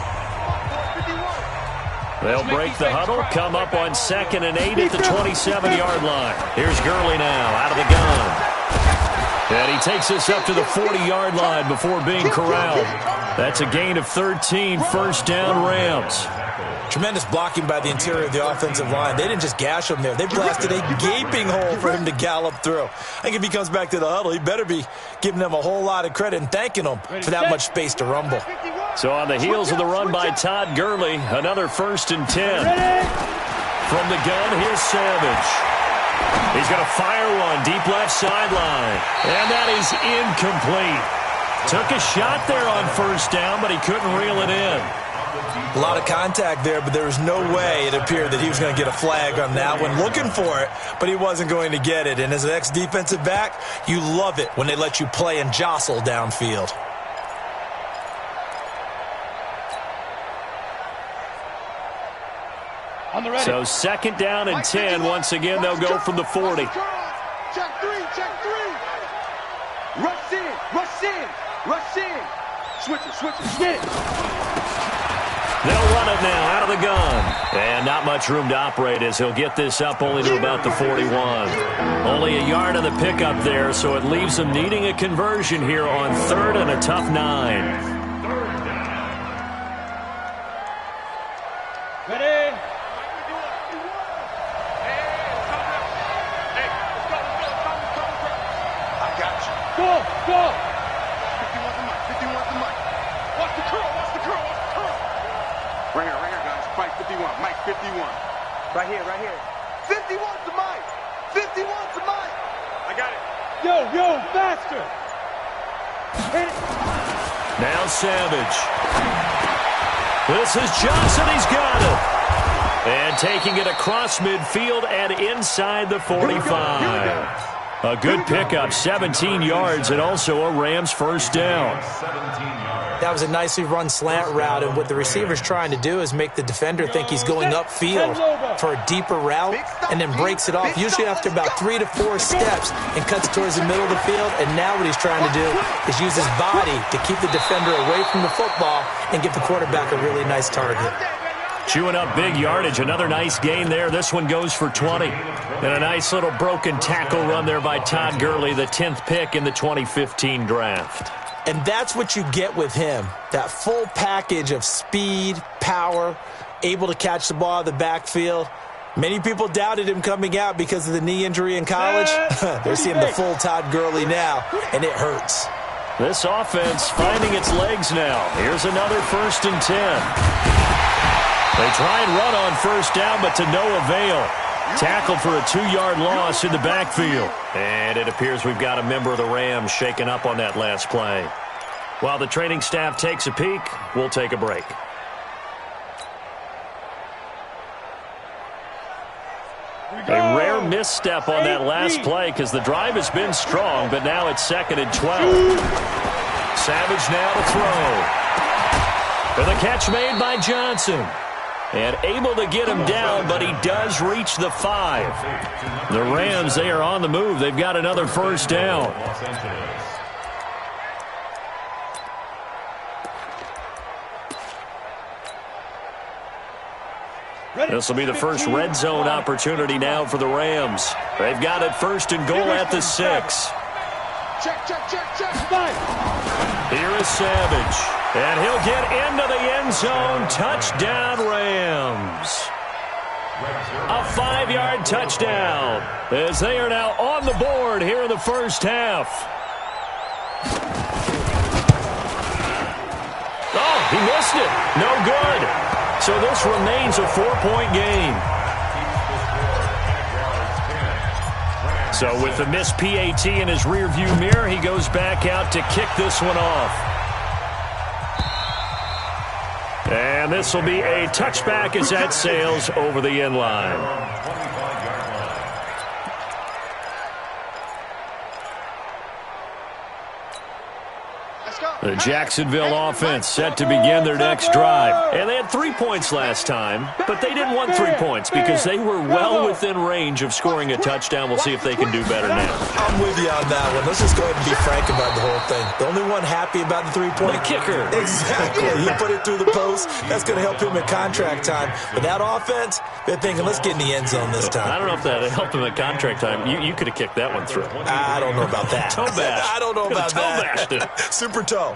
S1: They'll break the huddle, come up on 2nd and 8 at the 27-yard line. Here's Gurley now out of the gun. And he takes us up to the 40-yard line before being corralled. That's a gain of 13, first down Rams.
S4: Tremendous blocking by the interior of the offensive line. They didn't just gash him there. They blasted a gaping hole for him to gallop through. I think if he comes back to the huddle, he better be giving them a whole lot of credit and thanking them for that much space to rumble.
S1: So on the heels of the run by Todd Gurley, another 1st and 10. From the gun, here's Savage. He's going to fire one deep left sideline. And that is incomplete. Took a shot there on first down, but he couldn't reel it in.
S4: A lot of contact there, but there was no way it appeared that he was going to get a flag on that one. Looking for it, but he wasn't going to get it. And as an ex-defensive back, you love it when they let you play and jostle downfield.
S1: So 2nd down and 10. Once again, they'll go from the 40.
S5: Check three. Rush in. Switch it. Get it.
S1: They'll run it now out of the gun. And not much room to operate as he'll get this up only to about the 41. Only a yard of the pickup there, so it leaves them needing a conversion here on 3rd and a tough 9.
S3: Ready? Go! 51
S5: the mic. Watch the curl. Right here, guys. Mike 51. Mike 51. Right here. 51's the mic. I got it.
S3: Yo, faster! Hit it.
S1: Now Savage. This is Johnson. He's got it. And taking it across midfield and inside the 45. A good pickup, 17 yards, and also a Rams first down.
S4: That was a nicely run slant route, and what the receiver's trying to do is make the defender think he's going upfield for a deeper route and then breaks it off, usually after about 3 to 4 steps, and cuts towards the middle of the field. And now what he's trying to do is use his body to keep the defender away from the football and give the quarterback a really nice target.
S1: Chewing up big yardage. Another nice gain there. This one goes for 20. And a nice little broken tackle run there by Todd Gurley, the 10th pick in the 2015 draft.
S4: And that's what you get with him, that full package of speed, power, able to catch the ball out of the backfield. Many people doubted him coming out because of the knee injury in college. They're seeing the full Todd Gurley now, and it hurts.
S1: This offense finding its legs now. Here's another 1st and 10. They try and run on first down, but to no avail. Tackled for a 2-yard loss in the backfield. And it appears we've got a member of the Rams shaken up on that last play. While the training staff takes a peek, we'll take a break. A rare misstep on that last play because the drive has been strong, but now it's 2nd and 12. Savage now to throw. And the catch made by Johnson. And able to get him down, but he does reach the 5. The Rams, they are on the move. They've got another first down. This will be the first red zone opportunity now for the Rams. They've got it first and goal at the 6.
S5: Check.
S1: Here is Savage. And he'll get into the end zone. Touchdown, Rams. A 5-yard touchdown as they are now on the board here in the first half. Oh, he missed it. No good. So this remains a 4-point game. So with the missed PAT in his rearview mirror, he goes back out to kick this one off. And this will be a touchback as that sails over the end line. The Jacksonville offense set to begin their next drive. And they had 3 points last time, but they didn't want 3 points because they were well within range of scoring a touchdown. We'll see if they can do better now.
S4: I'm with you on that one. Let's just go ahead and be frank about the whole thing. The only one happy about the 3-point.
S1: The kicker.
S4: Exactly. He put it through the post. That's going to help him at contract time. But that offense, they're thinking, let's get in the end zone this time.
S1: I don't know if that helped him at contract time. You could have kicked that one through.
S4: I don't know about that.
S1: Toe bash.
S4: I don't know about
S1: toe
S4: that.
S1: Bashed it.
S4: Super toe.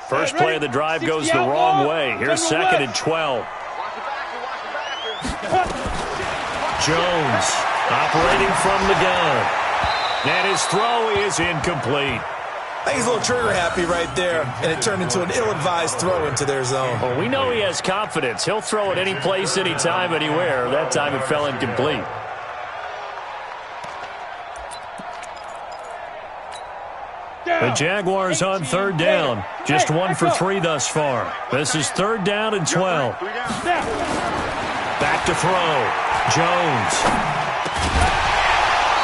S1: First play of the drive goes the wrong way. Here's 2nd and 12. Jones operating from the gun. And his throw is incomplete.
S4: I think he's a little trigger happy right there, and it turned into an ill-advised throw into their zone.
S1: Well, we know he has confidence. He'll throw it any place, anytime, anywhere. That time it fell incomplete. The Jaguars on 3rd down. Just 1 for 3 thus far. This is 3rd down and 12. Back to throw. Jones.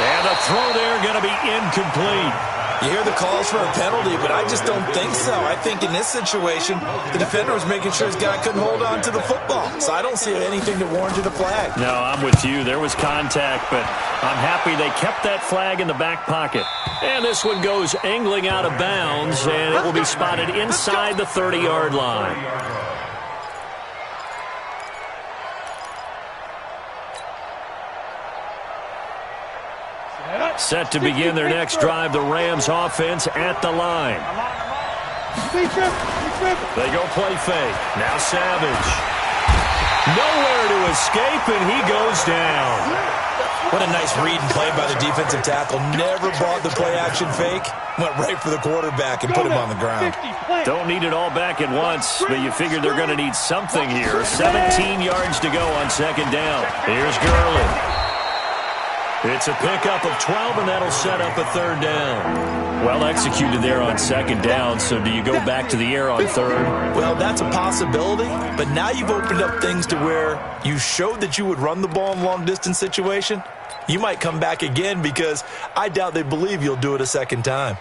S1: And the throw there going to be incomplete.
S4: You hear the calls for a penalty, but I just don't think so. I think in this situation, the defender was making sure his guy couldn't hold on to the football. So I don't see anything that warranted a flag.
S1: No, I'm with you. There was contact, but I'm happy they kept that flag in the back pocket. And this one goes angling out of bounds, and it will be spotted inside the 30-yard line. Set to begin their next drive, the Rams offense at the line. They go play fake. Now Savage. Nowhere to escape, and he goes down.
S4: What a nice read and play by the defensive tackle. Never brought the play-action fake. Went right for the quarterback and put him on the ground.
S1: Don't need it all back at once, but you figure they're going to need something here. 17 yards to go on 2nd down. Here's Gurley. It's a pickup of 12, and that'll set up a 3rd down. Well executed there on 2nd down, so do you go back to the air on 3rd?
S4: Well, that's a possibility, but now you've opened up things to where you showed that you would run the ball in long-distance situation. You might come back again because I doubt they believe you'll do it a 2nd time.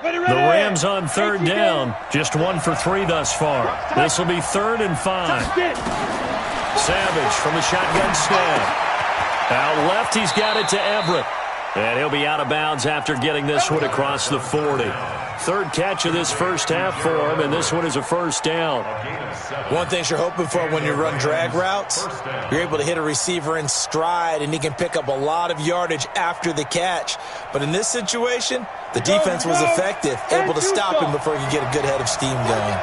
S1: The Rams on 3rd down. Just 1 for 3 thus far. This will be 3rd and 5. Savage from the shotgun snap. Out left, he's got it to Everett. And he'll be out of bounds after getting this one across the 40. 3rd catch of this first half for him, and this one is a 1st down.
S4: One thing you're hoping for when you run drag routes, you're able to hit a receiver in stride, and he can pick up a lot of yardage after the catch. But in this situation, the defense was effective, able to stop him before he could get a good head of steam going.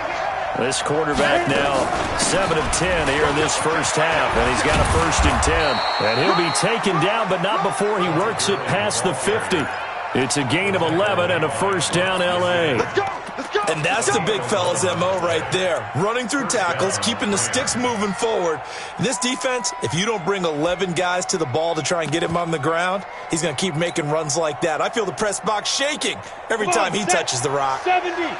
S1: This quarterback now 7 of 10 here in this first half, and he's got a 1st and 10. And he'll be taken down, but not before he works it past the 50. It's a gain of 11 and a 1st down, L.A.
S4: And that's the big fella's M.O. right there. Running through tackles, keeping the sticks moving forward. In this defense, if you don't bring 11 guys to the ball to try and get him on the ground, he's going to keep making runs like that. I feel the press box shaking every time he touches the rock.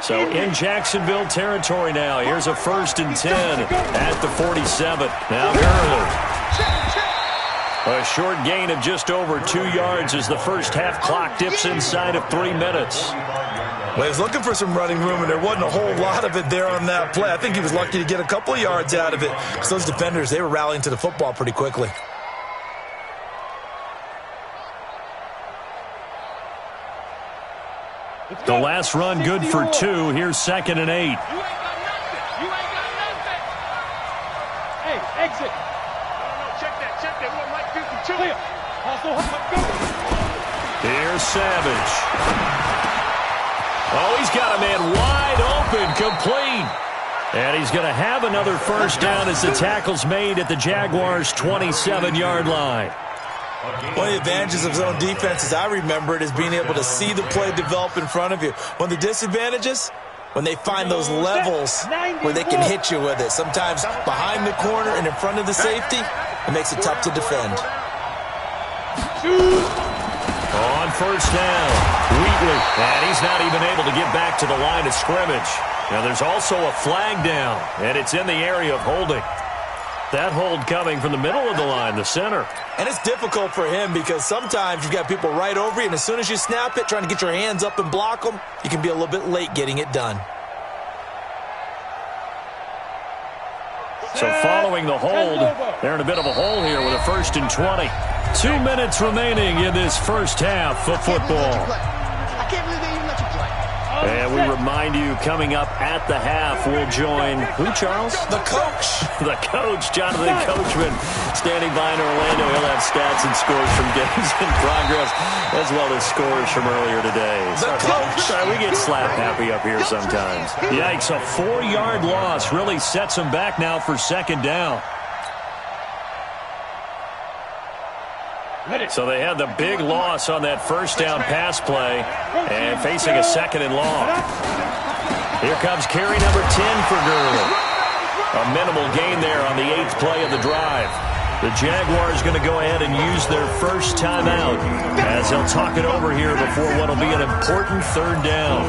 S1: So in Jacksonville territory now. Here's a 1st and 10 at the 47. Now Gurley. A short gain of just over 2 yards as the first half clock dips inside of 3 minutes.
S4: Well, he was looking for some running room, and there wasn't a whole lot of it there on that play. I think he was lucky to get a couple of yards out of it. Because those defenders, they were rallying to the football pretty quickly.
S1: The last run good for 2. Here's 2nd and 8.
S3: You ain't got nothing. You ain't got nothing. Hey, exit. No, check that. One right 52. Clear. Also, go.
S1: Here's Savage. Oh, he's got a man wide open, complete. And he's going to have another first down as the tackle's made at the Jaguars' 27-yard line.
S4: One of the advantages of zone defense, as I remember it, is being able to see the play develop in front of you. One of the disadvantages, when they find those levels where they can hit you with it. Sometimes behind the corner and in front of the safety, it makes it tough to defend.
S1: On first down, Wheatley, and he's not even able to get back to the line of scrimmage. Now there's also a flag down, and it's in the area of holding. That hold coming from the middle of the line, the center.
S4: And it's difficult for him because sometimes you've got people right over you, and as soon as you snap it, trying to get your hands up and block them, you can be a little bit late getting it done.
S1: So following the hold, they're in a bit of a hole here with a 1st and 20. 2 minutes remaining in this first half of football.
S5: I can't believe they even let you play.
S1: And we remind you, coming up at the half, we'll join who, Charles?
S4: The coach.
S1: The coach, Jonathan Coachman, standing by in Orlando. He'll have stats and scores from games in progress, as well as scores from earlier today.
S4: The coach.
S1: Sorry, we get slap happy up here sometimes. Yikes, a 4-yard loss really sets them back now for 2nd down. So they had the big loss on that first down pass play and facing a 2nd and long. Here comes carry number 10 for Gurley. A minimal gain there on the 8th play of the drive. The Jaguars going to go ahead and use their first timeout as they'll talk it over here before what will be an important 3rd down.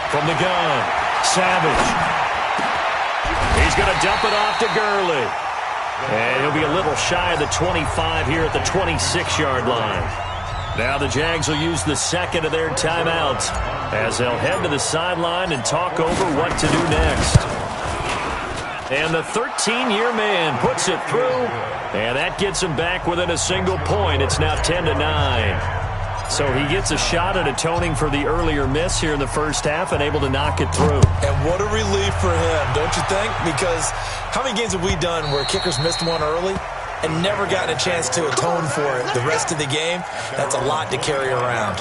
S1: From the gun, Savage. He's going to dump it off to Gurley. And he'll be a little shy of the 25 here at the 26-yard line. Now the Jags will use the 2nd of their timeouts as they'll head to the sideline and talk over what to do next. And the 13-year man puts it through, and that gets him back within a single point. It's now 10-9. So he gets a shot at atoning for the earlier miss here in the first half and able to knock it through.
S4: And what a relief for him, don't you think? Because how many games have we done where kickers missed one early and never gotten a chance to atone for it the rest of the game? That's a lot to carry around.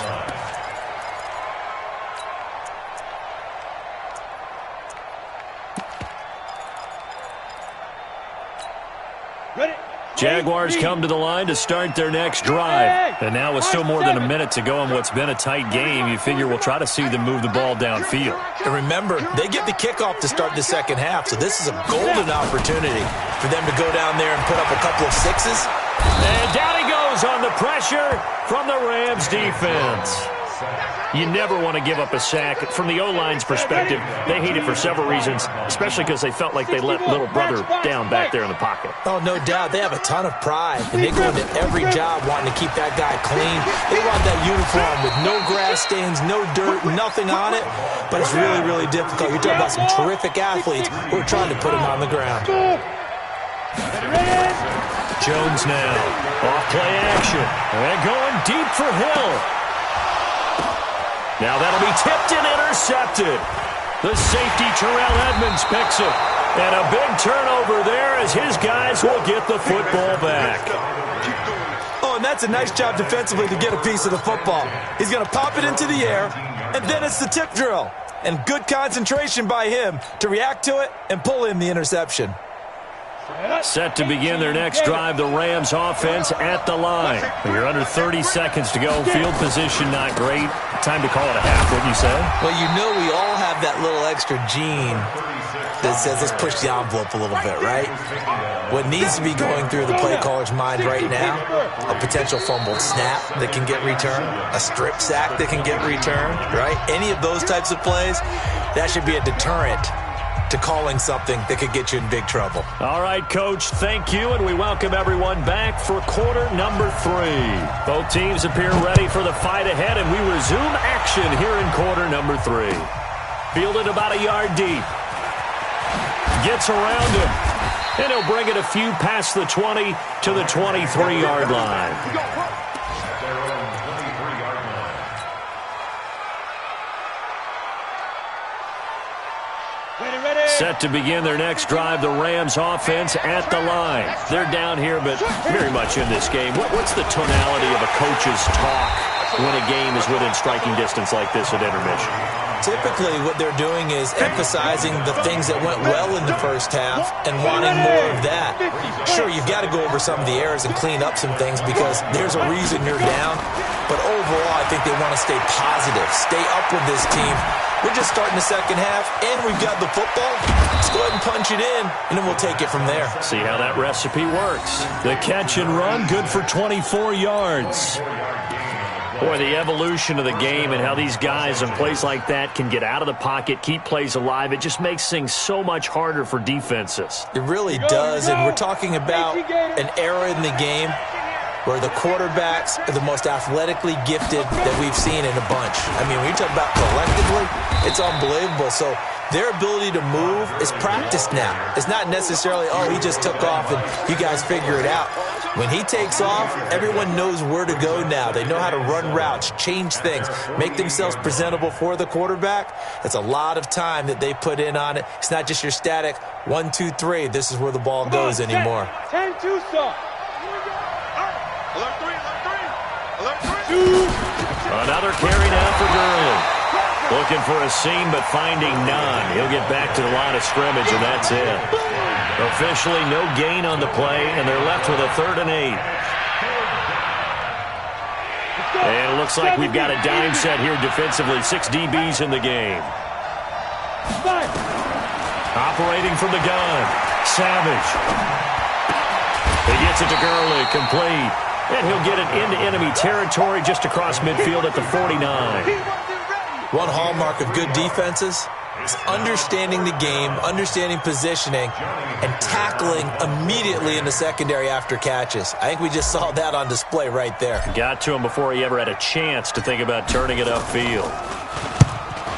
S1: Jaguars come to the line to start their next drive. And now with still more than a minute to go in what's been a tight game, you figure we'll try to see them move the ball downfield.
S4: And remember, they get the kickoff to start the second half, so this is a golden opportunity for them to go down there and put up a couple of sixes.
S1: And down he goes on the pressure from the Rams defense. You never want to give up a sack. From the O-line's perspective, they hate it for several reasons, especially because they felt like they let little brother down back there in the pocket.
S4: Oh, no doubt. They have a ton of pride, and they go into every job wanting to keep that guy clean. They want that uniform with no grass stains, no dirt, nothing on it, but it's really, really difficult. You're talking about some terrific athletes who are trying to put him on the ground.
S1: Jones now, off play action, and going deep for Hill. Now that'll be tipped and intercepted. The safety, Terrell Edmonds, picks it. And a big turnover there as his guys will get the football back.
S4: Oh, and that's a nice job defensively to get a piece of the football. He's going to pop it into the air, and then it's the tip drill. And good concentration by him to react to it and pull in the interception.
S1: Set to begin their next drive, the Rams offense at the line. You're under 30 seconds to go. Field position not great. Time to call it a half, wouldn't you say?
S4: Well, you know we all have have that little extra gene that says let's push the envelope a little bit, right? What needs to be going through the play caller's mind right now, a potential fumbled snap that can get returned, a strip sack that can get returned, right? Any of those types of plays, that should be a deterrent to calling something that could get you in big trouble.
S1: All right, Coach, thank you, and we welcome everyone back for quarter number 3. Both teams appear ready for the fight ahead, and we resume action here in quarter number 3. Fielded about a yard deep. Gets around him, and he'll bring it a few past the 20 to the 23-yard line. Set to begin their next drive, the Rams offense at the line. They're down here, but very much in this game. What's the tonality of a coach's talk when a game is within striking distance like this at intermission?
S4: Typically, what they're doing is emphasizing the things that went well in the first half and wanting more of that. Sure, you've got to go over some of the errors and clean up some things because there's a reason you're down. But overall, I think they want to stay positive, stay up with this team. We're just starting the second half, and we've got the football. Let's go ahead and punch it in, and then we'll take it from there.
S1: See how that recipe works. The catch and run, good for 24 yards. Boy, the evolution of the game and how these guys in plays like that can get out of the pocket, keep plays alive, it just makes things so much harder for defenses.
S4: It really does, and we're talking about an era in the game where the quarterbacks are the most athletically gifted that we've seen in a bunch. I mean, when you talk about collectively, it's unbelievable. So their ability to move is practiced now. It's not necessarily, oh, he just took off and you guys figure it out. When he takes off, everyone knows where to go now. They know how to run routes, change things, make themselves presentable for the quarterback. That's a lot of time that they put in on it. It's not just your static 1, 2, 3. This is where the ball goes anymore.
S3: 10-2 stop.
S1: Another carry now for Gurley. Looking for a seam, but finding none. He'll get back to the line of scrimmage, and that's it. Officially, no gain on the play, and they're left with a 3rd and 8. And it looks like we've got a dime set here defensively. 6 DBs in the game. Operating from the gun. Savage. He gets it to Gurley, complete. And he'll get it into enemy territory just across midfield at the 49.
S4: One hallmark of good defenses is understanding the game, understanding positioning, and tackling immediately in the secondary after catches. I think we just saw that on display right there.
S1: Got to him before he ever had a chance to think about turning it upfield.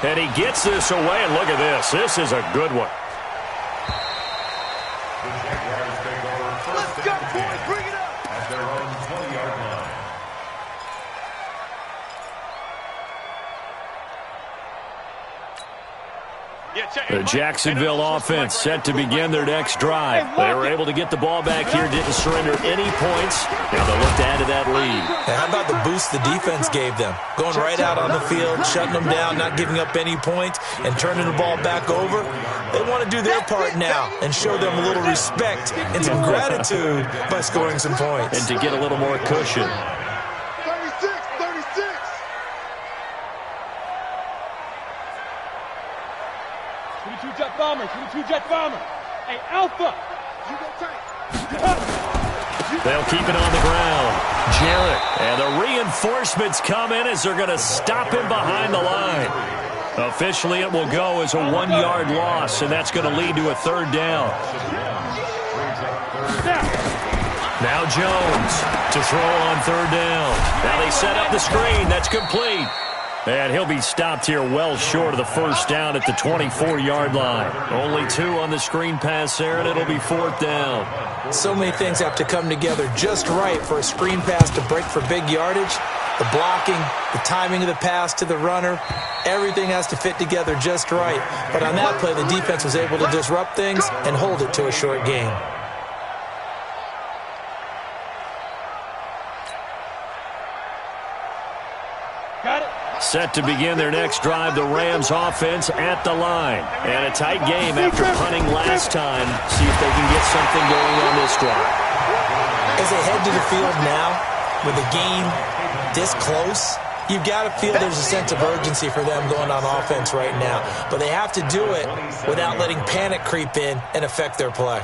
S1: And he gets this away, and look at this. This is a good one.
S5: Let's go, boys. Bring it up.
S2: At their own 20-yard line.
S1: The Jacksonville offense set to begin their next drive. They were able to get the ball back here, didn't surrender any points. Now they'll look to add to that lead.
S4: And how about the boost the defense gave them? Going right out on the field, shutting them down, not giving up any points, and turning the ball back over. They want to do their part now and show them a little respect and some gratitude by scoring some points.
S1: And to get a little more cushion.
S5: 36.
S3: 22-jet bomber. Hey, Alpha.
S5: You go tight.
S1: They'll keep it on the ground. Jarrett. And the reinforcements come in as they're going to stop him behind the line. Officially, it will go as a 1-yard loss, and that's going to lead to a 3rd down. Now Jones to throw on 3rd down. Now they set up the screen. That's complete. And he'll be stopped here well short of the 1st down at the 24-yard line. Only 2 on the screen pass there, and it'll be 4th down.
S4: So many things have to come together just right for a screen pass to break for big yardage. The blocking, the timing of the pass to the runner, everything has to fit together just right. But on that play, the defense was able to disrupt things and hold it to a short game.
S3: Got it.
S1: Set to begin their next drive, the Rams offense at the line. And a tight game after punting last time. See if they can get something going on this drive.
S4: As they head to the field now, with the game this close, You've got to feel there's a sense of urgency for them going on offense right now. But they have to do it without letting panic creep in and affect their play.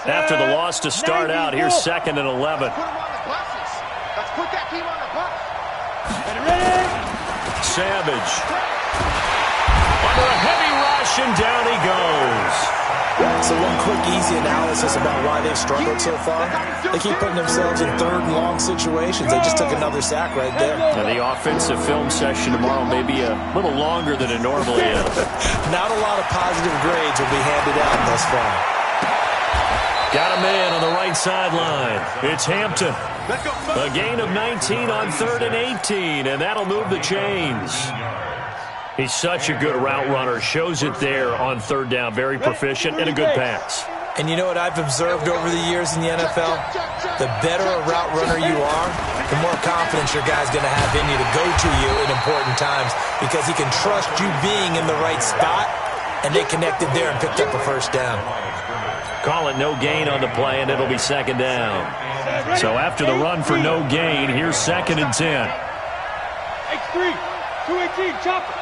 S1: After the loss to start out, here's 2nd and 11.
S5: Let's put that team on the bus.
S1: Savage. Under a heavy rush, and down he goes.
S4: So one quick, easy analysis about why they've struggled so far. They keep putting themselves in 3rd and long situations. They just took another sack right there.
S1: Now, the offensive film session tomorrow may be a little longer than it normally is.
S4: Not a lot of positive grades will be handed out thus far.
S1: Got a man on the right sideline. It's Hampton. A gain of 19 on 3rd and 18, and that'll move the chains. He's such a good route runner. Shows it there on 3rd down. Very proficient and a good pass.
S4: And you know what I've observed over the years in the NFL? The better a route runner you are, the more confidence your guy's going to have in you to go to you in important times because he can trust you being in the right spot, and they connected there and picked up a 1st down.
S1: Call it no gain on the play, and it'll be 2nd down. So after the run for no gain, here's 2nd and 10.
S3: X3, 218, chopper.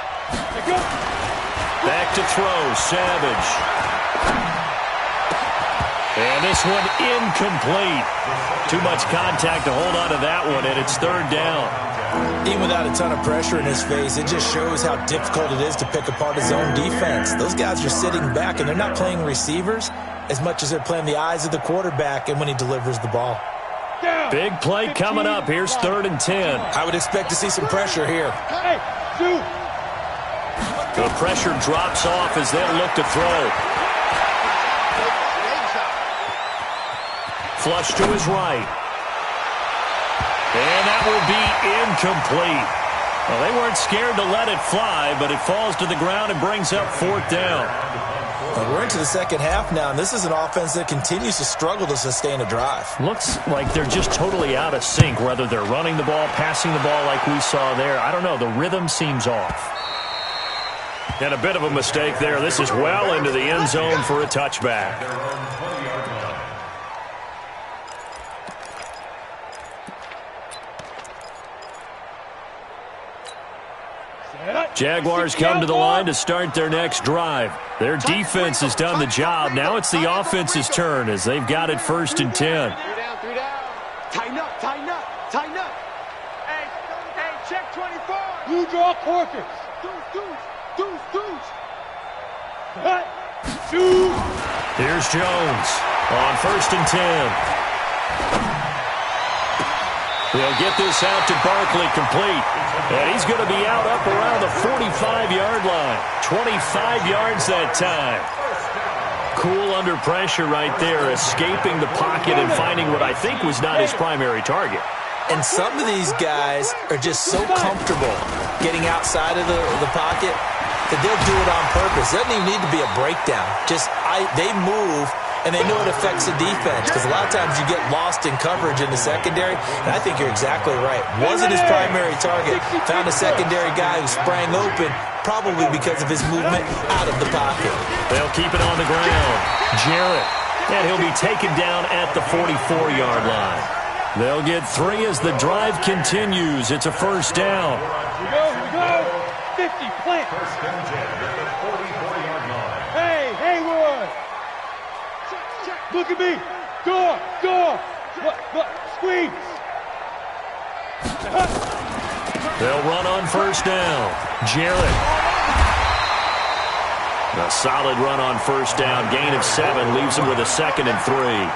S1: Back to throw, Savage. And this one incomplete. Too much contact to hold on to that one, and it's 3rd down.
S4: Even without a ton of pressure in his face, it just shows how difficult it is to pick apart his own defense. Those guys are sitting back, and they're not playing receivers as much as they're playing the eyes of the quarterback and when he delivers the ball.
S1: Big play coming up. Here's 3rd and 10.
S4: I would expect to see some pressure here.
S3: Hey, shoot.
S1: The pressure drops off as they'll look to throw. Flush to his right. And that will be incomplete. Well, they weren't scared to let it fly, but it falls to the ground and brings up 4th down.
S4: Well, we're into the 2nd half now, and this is an offense that continues to struggle to sustain a drive.
S1: Looks like they're just totally out of sync, whether they're running the ball, passing the ball like we saw there. I don't know. The rhythm seems off. And a bit of a mistake there. This is well into the end zone for a touchback. Jaguars come to the line to start their next drive. Their defense has done the job. Now it's the offense's turn as they've got it 1st and 10.
S5: 3 down. Tighten up. Hey, check 24.
S3: Blue draw quarters.
S5: Deuce.
S1: Here's Jones on 1st and 10. They'll get this out to Barkley complete. And he's going to be out up around the 45-yard line. 25 yards that time. Cool under pressure right there, escaping the pocket and finding what I think was not his primary target.
S4: And some of these guys are just so comfortable getting outside of the pocket that they'll do it on purpose. It doesn't even need to be a breakdown. They move, and they know it affects the defense because a lot of times you get lost in coverage in the secondary, and I think you're exactly right. Wasn't his primary target. Found a secondary guy who sprang open, probably because of his movement out of the pocket.
S1: They'll keep it on the ground. Jarrett, and he'll be taken down at the 44-yard line. They'll get 3 as the drive continues. It's a 1st down.
S3: Here we go. 50, plant.
S2: 1st and 10 at the 44-yard line.
S3: Hey, Haywood. Look at me. Door. What? Squeeze.
S1: They'll run on 1st down. Jarrett. A solid run on 1st down. Gain of 7 leaves him with a 2nd and 3.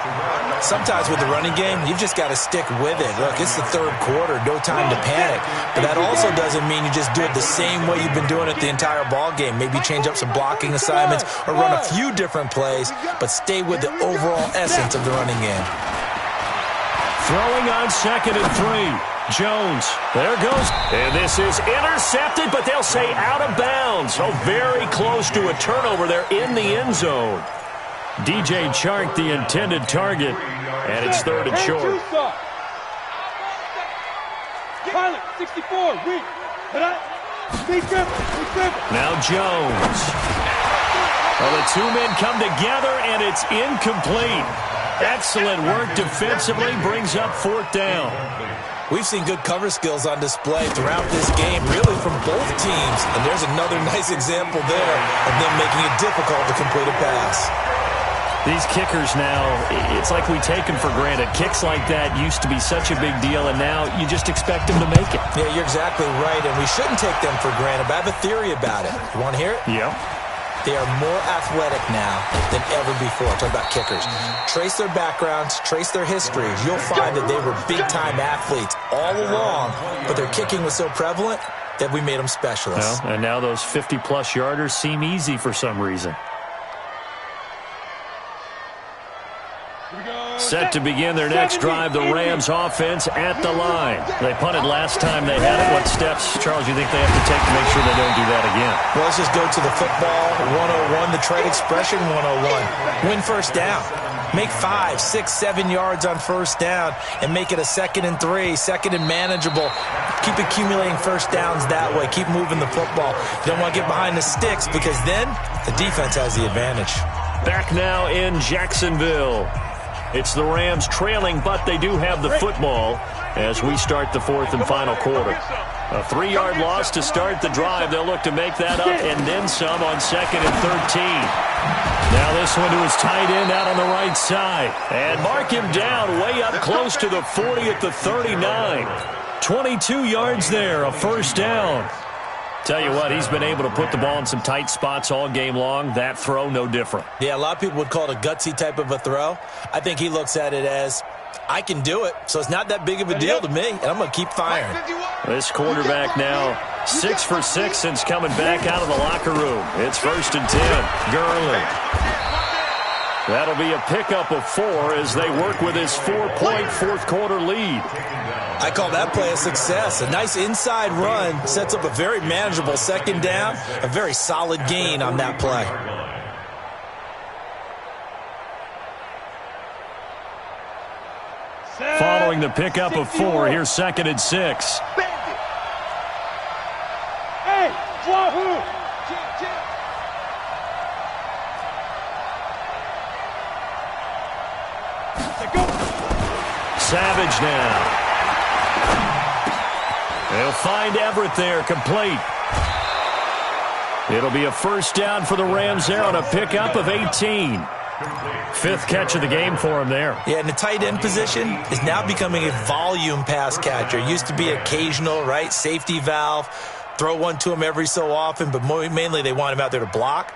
S4: Sometimes with the running game, you've just got to stick with it. Look, it's the 3rd quarter, no time to panic. But that also doesn't mean you just do it the same way you've been doing it the entire ball game. Maybe change up some blocking assignments or run a few different plays, but stay with the overall essence of the running game.
S1: Throwing on 2nd and 3. Jones, there goes. And this is intercepted, but they'll say out of bounds. So very close to a turnover there in the end zone. DJ Chark, the intended target, and it's 3rd and short.
S3: Pilot, 64, weak.
S1: Now Jones. Well, the 2 men come together, and it's incomplete. Excellent work defensively, brings up 4th down.
S4: We've seen good cover skills on display throughout this game, really from both teams. And there's another nice example there of them making it difficult to complete a pass.
S1: These kickers now, it's like we take them for granted. Kicks like that used to be such a big deal, and now you just expect them to make it.
S4: Yeah, you're exactly right, and we shouldn't take them for granted, but I have a theory about it. You want to hear it?
S1: Yeah.
S4: They are more athletic now than ever before. Talk about kickers. Trace their backgrounds, trace their histories. You'll find that they were big-time athletes all along, but their kicking was so prevalent that we made them specialists.
S1: Well, and now those 50-plus yarders seem easy for some reason. Set to begin their next drive, the Rams offense at the line. They punted last time they had it. What steps, Charles, you think they have to take to make sure they don't do that again?
S4: Well, let's just go to the football 101, the trade expression 101. Win first down. Make 5, 6, 7 yards on first down and make it a 2nd and 3, 2nd and manageable. Keep accumulating first downs that way. Keep moving the football. You don't want to get behind the sticks because then the defense has the advantage.
S1: Back now in Jacksonville. It's the Rams trailing, but they do have the football as we start the 4th and final quarter. A 3-yard loss to start the drive. They'll look to make that up and then some on 2nd and 13. Now this one to his tight end out on the right side. And mark him down way up close to the 40 at the 39. 22 yards there, a first down. Tell you what, he's been able to put the ball in some tight spots all game long. That throw, no different.
S4: Yeah, a lot of people would call it a gutsy type of a throw. I think he looks at it as, I can do it, so it's not that big of a deal to me, and I'm going to keep firing.
S1: This quarterback now 6 for 6 since coming back out of the locker room. It's 1st and 10. Gurley. That'll be a pickup of 4 as they work with his 4-point fourth-quarter lead.
S4: I call that play a success. A nice inside run sets up a very manageable 2nd down, a very solid gain on that play.
S1: Following the pickup of 4, here's 2nd and 6.
S3: Hey, Wahoo!
S1: Savage now. They'll find Everett there, complete. It'll be a first down for the Rams there on a pickup of 18. 5th catch of the game for him there.
S4: Yeah, and the tight end position is now becoming a volume pass catcher. It used to be occasional, right? Safety valve. Throw one to him every so often, but mainly they want him out there to block.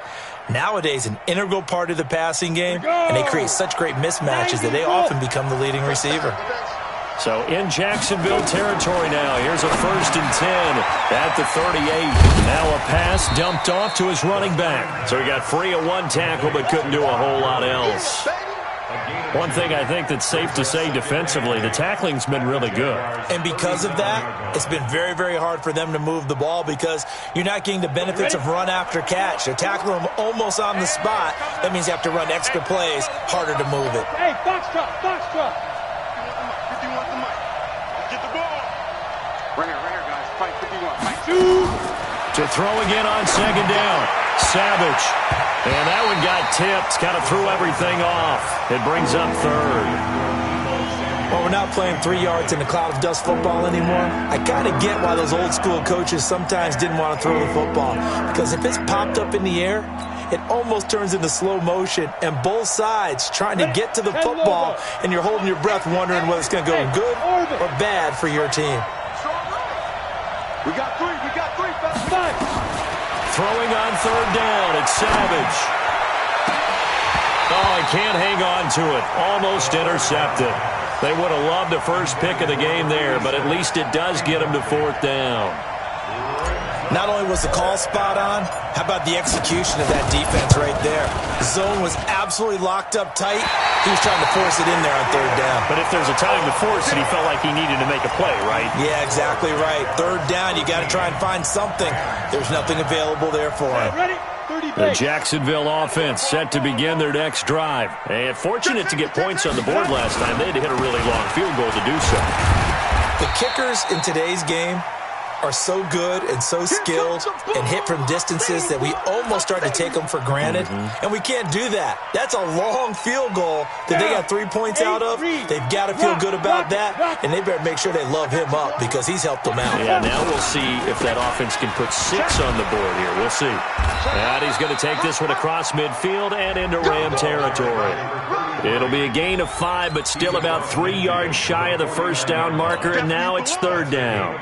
S4: Nowadays, an integral part of the passing game, and they create such great mismatches that they often become the leading receiver.
S1: So in Jacksonville territory now. Here's a 1st and 10 at the 38. Now a pass dumped off to his running back. So he got free of 1 tackle but couldn't do a whole lot else. One thing I think that's safe to say defensively, the tackling's been really good.
S4: And because of that, it's been very, very hard for them to move the ball because you're not getting the benefits of run after catch. They're tackling them almost on the spot. That means you have to run extra plays, harder to move it.
S3: Hey, box truck, box truck.
S5: Get the ball.
S3: Right here, guys. Fight 51. Fight 2.
S1: To throw again on 2nd down. Savage. And that one got tipped. Kind of threw everything off. It brings up 3rd.
S4: Well, we're not playing 3 yards in a cloud of dust football anymore. I kind of get why those old school coaches sometimes didn't want to throw the football. Because if it's popped up in the air, it almost turns into slow motion. And both sides trying to get to the football, and you're holding your breath wondering whether it's going to go good or bad for your team.
S5: We got 3. We got 3.
S1: Throwing on 3rd down. It's Savage. Oh, he can't hang on to it. Almost intercepted. They would have loved the first pick of the game there, but at least it does get him to 4th down.
S4: Not only was the call spot on, how about the execution of that defense right there? The zone was absolutely locked up tight. He was trying to force it in there on 3rd down.
S1: But if there's a time to force it, he felt like he needed to make a play, right?
S4: Yeah, exactly right. 3rd down, you got to try and find something. There's nothing available there for him.
S3: Ready?
S1: The Jacksonville offense set to begin their next drive. And fortunate to get points on the board last time. They had to hit a really long field goal to do so.
S4: The kickers in today's game are so good and so skilled and hit from distances that we almost start to take them for granted, and we can't do that. That's a long field goal that they got 3 points out of. They've got to feel good about that, and they better make sure they love him up because he's helped them out.
S1: Yeah, now we'll see if that offense can put 6 on the board here. We'll see. And he's going to take this one across midfield and into Ram territory. It'll be a gain of 5, but still about 3 yards shy of the first down marker, and now it's third down.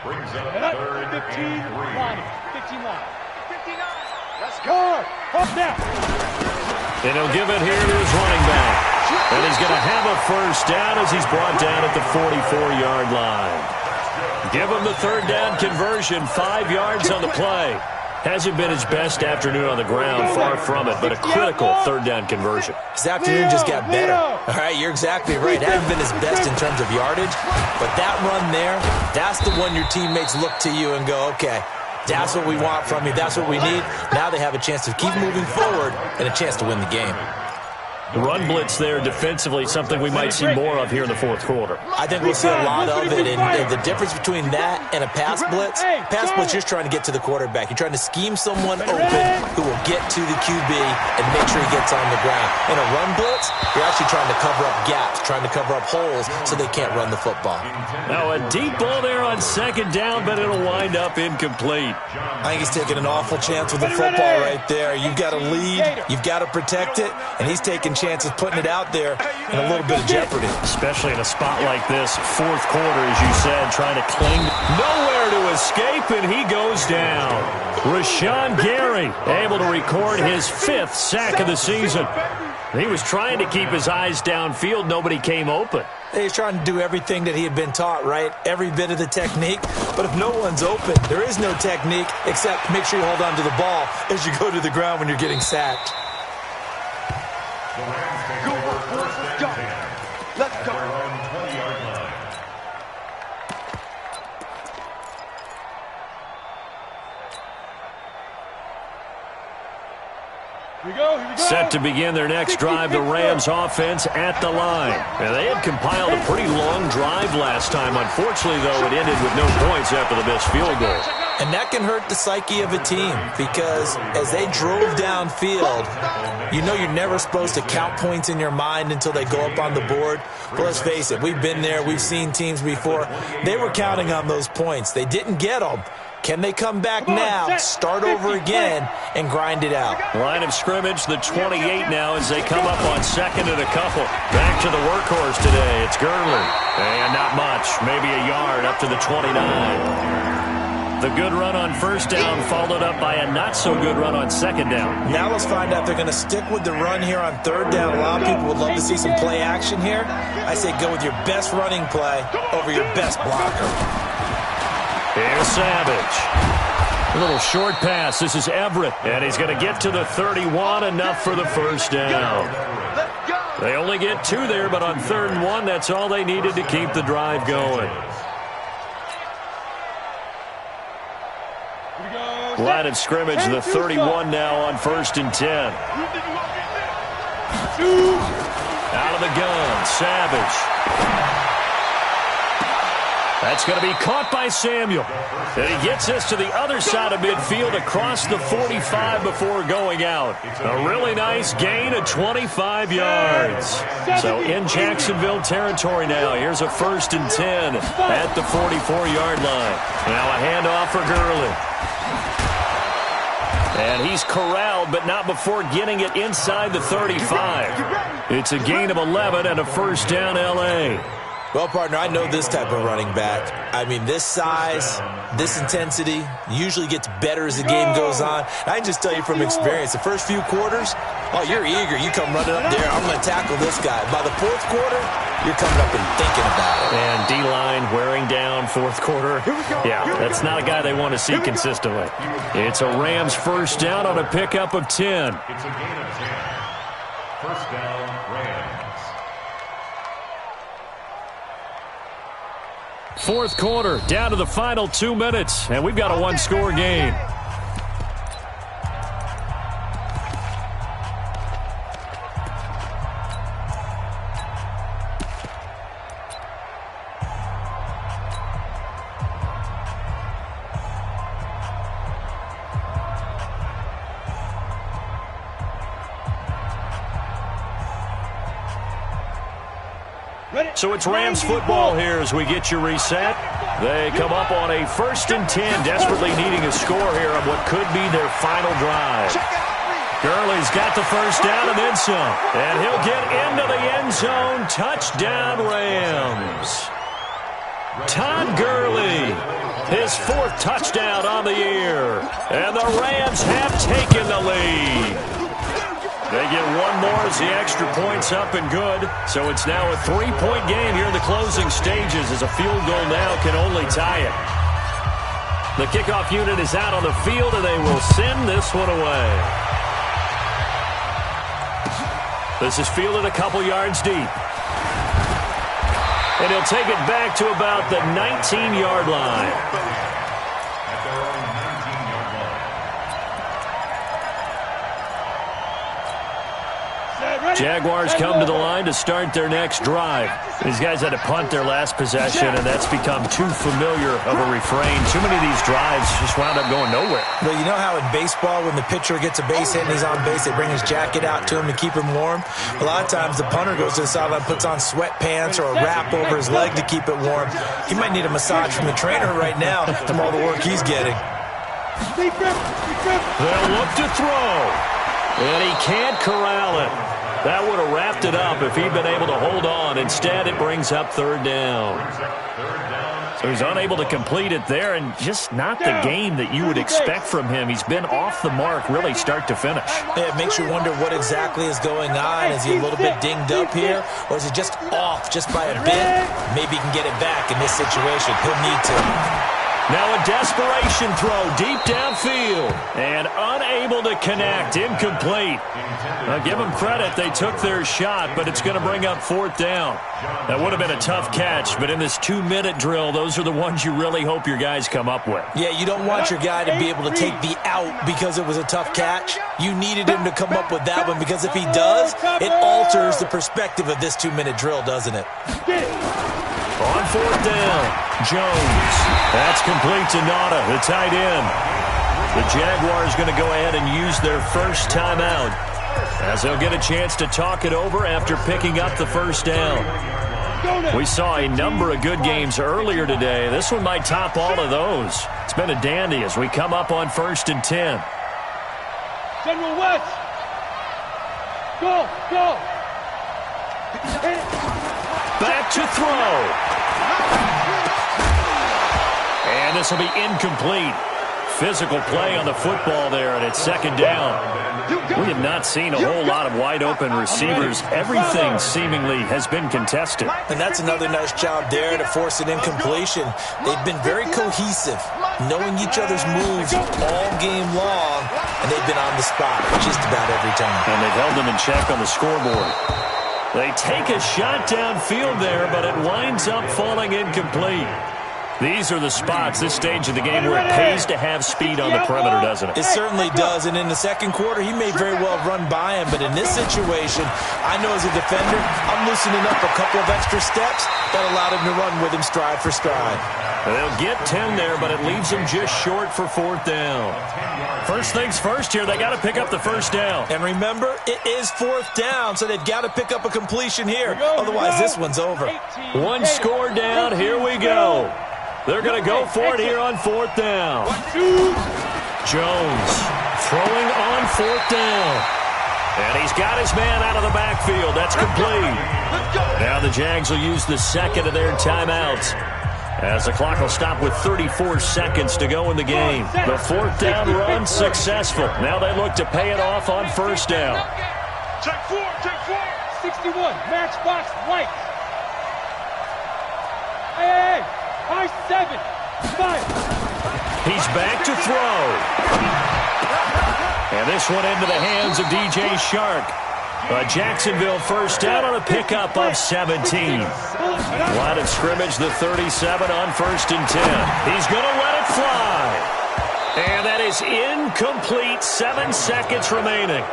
S2: Brings up third
S3: 15
S2: and 3.
S3: line. 15 line. 59. Let's go. Up now.
S1: And he'll give it here to his running back. And he's going to have a first down as he's brought down at the 44-yard line. Give him the third down conversion, 5 yards on the play. Hasn't been his best afternoon on the ground, far from it, but a critical third down conversion.
S4: His afternoon just got better. All right, you're exactly right. Hasn't been his best in terms of yardage, but that run there, that's the one your teammates look to you and go, okay, that's what we want from you. That's what we need. Now they have a chance to keep moving forward and a chance to win the game.
S1: The run blitz there defensively, something we might see more of here in the fourth quarter.
S4: I think we'll see a lot of it, and the difference between that and a pass blitz, you're just trying to get to the quarterback. You're trying to scheme someone open who will get to the QB and make sure he gets on the ground. In a run blitz, you're actually trying to cover up gaps, trying to cover up holes so they can't run the football.
S1: Now a deep ball there on second down, but it'll wind up incomplete.
S4: I think he's taking an awful chance with the football right there. You've got to lead, you've got to protect it, and he's taking chances putting it out there in a little bit of jeopardy.
S1: Especially in a spot like this, fourth quarter, as you said, trying to cling. Nowhere to escape, and he goes down. Rashawn Gary able to record his 5th sack of the season. He was trying to keep his eyes downfield. Nobody came open.
S4: He's trying to do everything that he had been taught, right? Every bit of the technique. But if no one's open, there is no technique except make sure you hold on to the ball as you go to the ground when you're getting sacked.
S2: The Rams take over first and 10.
S5: Let's go.
S2: Their own 20-yard line.
S3: Here we go. Here we go.
S1: Set to begin their next drive, the Rams offense at the line. And they had compiled a pretty long drive last time. Unfortunately, though, it ended with no points after the missed field goal.
S4: And that can hurt the psyche of a team because as they drove downfield, you know you're never supposed to count points in your mind until they go up on the board. But let's face it, we've been there. We've seen teams before. They were counting on those points. They didn't get them. Can they come back now, start over again, and grind it out?
S1: Line of scrimmage, the 28 now as they come up on second and a couple. Back to the workhorse today. It's Gurley. And not much, maybe a yard up to the 29. The good run on first down followed up by a not-so-good run on second down.
S4: Now let's find out if they're going to stick with the run here on third down. A lot of people would love to see some play action here. I say go with your best running play over your best blocker.
S1: Here's Savage. A little short pass. This is Everett. And he's going to get to the 31, enough for the first down. They only get 2 there, but on 3rd and 1, that's all they needed to keep the drive going. Line of scrimmage, the 31 now on 1st and 10. Out of the gun, Savage. That's going to be caught by Samuel. And he gets us to the other side of midfield across the 45 before going out. A really nice gain of 25 yards. So in Jacksonville territory now. Here's a 1st and 10 at the 44-yard line. Now a handoff for Gurley. And he's corralled, but not before getting it inside the 35. It's a gain of 11 and a first down, L.A.
S4: Well, partner, I know this type of running back. I mean, this size, this intensity usually gets better as the game goes on. I can just tell you from experience, the first few quarters, oh, you're eager. You come running up there, I'm going to tackle this guy. By the 4th quarter, you're coming up and thinking about it.
S1: And D-line wearing down 4th quarter. Yeah, that's not a guy they want to see consistently. It's a Rams first down on a pickup of 10.
S2: It's a gain of 10. First down, Rams.
S1: 4th quarter, down to the final 2 minutes, and we've got a 1-score game. So it's Rams football here as we get you reset. They come up on a 1st and 10, desperately needing a score here on what could be their final drive. Gurley's got the first down and then some. And he'll get into the end zone. Touchdown, Rams. Todd Gurley, his 4th touchdown on the year. And the Rams have taken the lead. They get one more as the extra point's up and good. So it's now a 3-point game here in the closing stages as a field goal now can only tie it. The kickoff unit is out on the field and they will send this one away. This is fielded a couple yards deep. And he'll take it back to about the 19-yard line.
S2: At their own 19-yard line.
S1: Jaguars come to the line to start their next drive. These guys had to punt their last possession, and that's become too familiar of a refrain. Too many of these drives just wound up going nowhere.
S4: Well, you know how in baseball, when the pitcher gets a base hit and he's on base, they bring his jacket out to him to keep him warm? A lot of times the punter goes to the sideline, puts on sweatpants or a wrap over his leg to keep it warm. He might need a massage from the trainer right now from all the work he's getting.
S1: They'll look to throw, and he can't corral it. That would have wrapped it up if he'd been able to hold on. Instead, it brings up 3rd down. So he's unable to complete it there, and just not the game that you would expect from him. He's been off the mark really start to finish.
S4: Yeah, it makes you wonder what exactly is going on. Is he a little bit dinged up here, or is it just off just by a bit? Maybe he can get it back in this situation. He'll need to.
S1: Now a desperation throw deep downfield and unable to connect. Incomplete. Now give them credit. They took their shot, but it's going to bring up 4th down. That would have been a tough catch, but in this 2-minute drill, those are the ones you really hope your guys come up with.
S4: Yeah, you don't want your guy to be able to take the out because it was a tough catch. You needed him to come up with that one because if he does, it alters the perspective of this 2-minute drill, doesn't it?
S1: On 4th down, Jones. That's complete to Nada, the tight end. The Jaguars going to go ahead and use their first timeout as they'll get a chance to talk it over after picking up the first down. We saw a number of good games earlier today. This one might top all of those. It's been a dandy as we come up on 1st and 10.
S3: General West. Go.
S1: Back to throw. And this will be incomplete. Physical play on the football there, and it's 2nd down. We have not seen a whole lot of wide-open receivers. Everything seemingly has been contested.
S4: And that's another nice job there to force an incompletion. They've been very cohesive, knowing each other's moves all game long, and they've been on the spot just about every time.
S1: And they've held them in check on the scoreboard. They take a shot downfield there, but it winds up falling incomplete. These are the spots, this stage of the game, where it pays to have speed on the perimeter, doesn't it?
S4: It certainly does, and in the second quarter, he may very well run by him, but in this situation, I know as a defender, I'm loosening up a couple of extra steps that allowed him to run with him stride for stride.
S1: They'll get 10 there, but it leaves them just short for 4th down. First things first here, they got to pick up the first down.
S4: And remember, it is 4th down, so they've got to pick up a completion here. Otherwise, this one's over.
S1: One score down, here we go. They're going to go for it here on 4th down. Jones throwing on 4th down. And he's got his man out of the backfield. That's complete. Now the Jags will use the second of their timeouts, as the clock will stop with 34 seconds to go in the game. The 4th down run successful. Now they look to pay it off on 1st down.
S3: Check 4. 61, matchbox white. Hey. High 7. 5.
S1: He's back to throw. And this one into the hands of DJ Shark. A Jacksonville first down on a pickup of 17. Line of scrimmage, the 37 on 1st and 10. He's going to let it fly. And that is incomplete. 7 seconds remaining.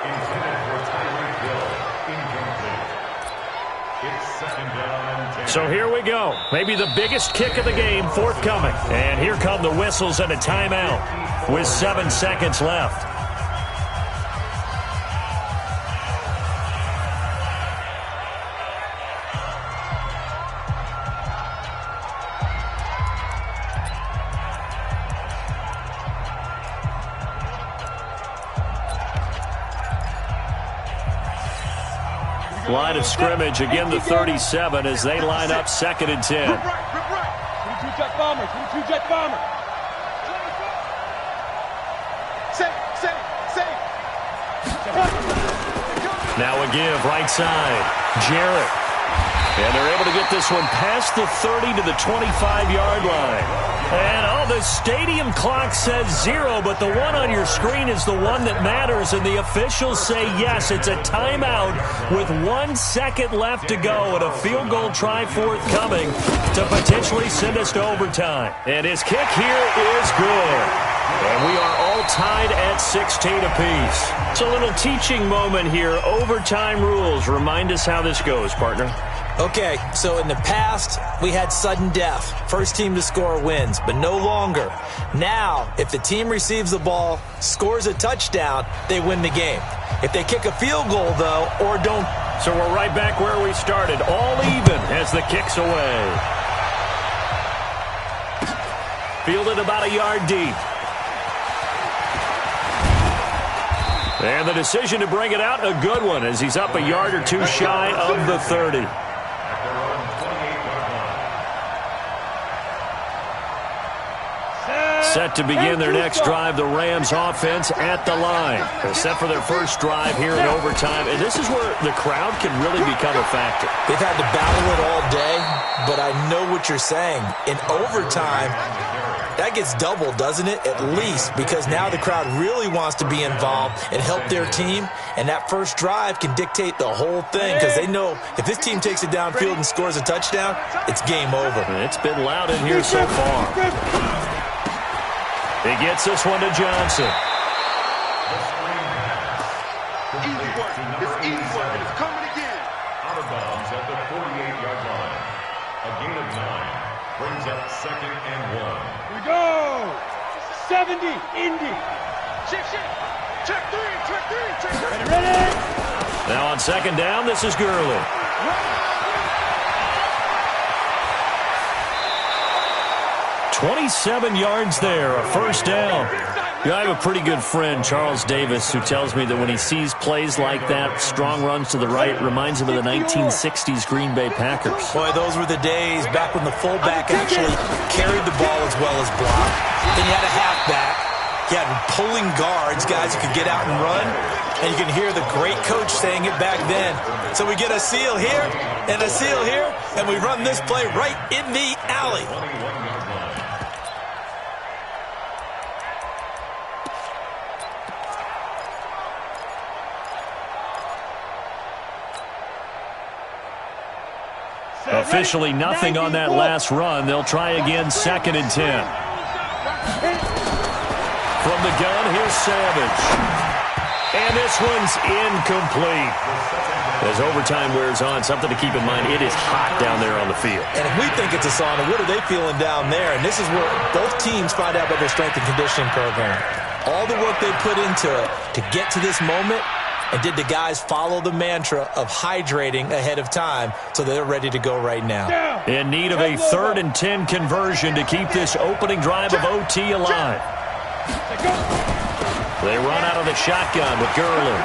S1: So here we go. Maybe the biggest kick of the game forthcoming. And here come the whistles and a timeout with 7 seconds left. Line of scrimmage, again the 37 as they line up 2nd and 10.
S3: Rip right. 22 jet bomber, 22 jet bomber. Safe.
S1: Now a give, right side. Jarrett. And they're able to get this one past the 30 to the 25-yard line. And, the stadium clock says 0, but the one on your screen is the one that matters, and the officials say yes, it's a timeout with 1 second left to go and a field goal try forthcoming to potentially send us to overtime. And his kick here is good. And we are all tied at 16 apiece. It's a little teaching moment here. Overtime rules. Remind us how this goes, partner.
S4: Okay, so in the past, we had sudden death. First team to score wins, but no longer. Now, if the team receives the ball, scores a touchdown, they win the game. If they kick a field goal, though, or don't...
S1: So we're right back where we started, all even as the kick's away. Fielded about a yard deep. And the decision to bring it out, a good one, as he's up a yard or two shy of the 30. Set to begin their next drive, the Rams offense at the line. They're set for their first drive here in overtime, and this is where the crowd can really become a factor.
S4: They've had to battle it all day, but I know what you're saying. In overtime, that gets doubled, doesn't it? At least, because now the crowd really wants to be involved and help their team, and that first drive can dictate the whole thing because they know if this team takes it downfield and scores a touchdown, it's game over.
S1: And it's been loud in here so far. He gets this one to Johnson.
S5: Easy work. It's easy work. It's coming again.
S2: Out of bounds at the 48-yard line. A gain of 9 brings up 2nd and 1.
S3: Here we go. 70, Indy. Shift. Check three. Ready.
S1: Now on 2nd down, this is Gurley. 27 yards there, a first down. I have a pretty good friend, Charles Davis, who tells me that when he sees plays like that, strong runs to the right, reminds him of the 1960s Green Bay Packers.
S4: Boy, those were the days back when the fullback actually carried the ball as well as blocked. Then you had a halfback. You had pulling guards, guys who could get out and run. And you can hear the great coach saying it back then. So we get a seal here and a seal here, and we run this play right in the alley.
S1: Officially nothing on that last run. They'll try again, 2nd and 10. From the gun, here's Savage. And this one's incomplete. As overtime wears on, something to keep in mind, it is hot down there on the field.
S4: And if we think it's a sauna, what are they feeling down there? And this is where both teams find out about their strength and conditioning program. All the work they put into it to get to this moment. And did the guys follow the mantra of hydrating ahead of time so they're ready to go right now?
S1: In need of a 3rd and 10 conversion to keep this opening drive of OT alive. They run out of the shotgun with Gurley.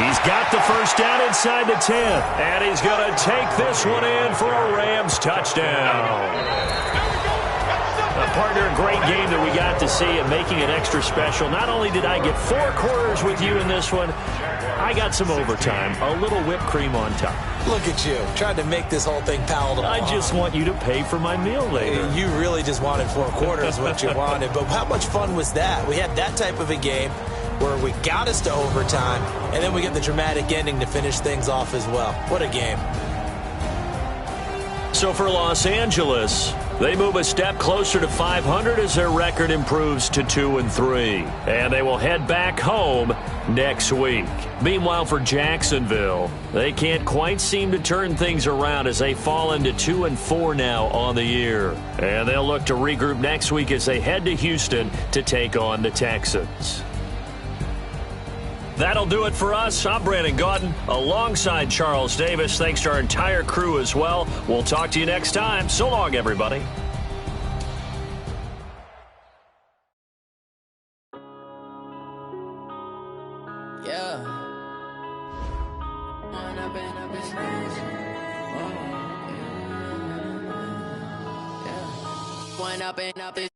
S1: He's got the first down inside the 10. And he's going to take this one in for a Rams touchdown. Partner, a great game that we got to see and making it extra special. Not only did I get 4 quarters with you in this one, I got some overtime, a little whipped cream on top.
S4: Look at you, trying to make this whole thing palatable.
S1: I just want you to pay for my meal later.
S4: You really just wanted 4 quarters, what you wanted. But how much fun was that? We had that type of a game where we got us to overtime, and then we get the dramatic ending to finish things off as well. What a game.
S1: So for Los Angeles, they move a step closer to 500 as their record improves to 2-3. And they will head back home next week. Meanwhile, for Jacksonville, they can't quite seem to turn things around as they fall into 2-4 now on the year. And they'll look to regroup next week as they head to Houston to take on the Texans. That'll do it for us. I'm Brandon Gaudin alongside Charles Davis. Thanks to our entire crew as well. We'll talk to you next time. So long, everybody.
S6: Yeah. up in this magic. Whoa, yeah. One up in this.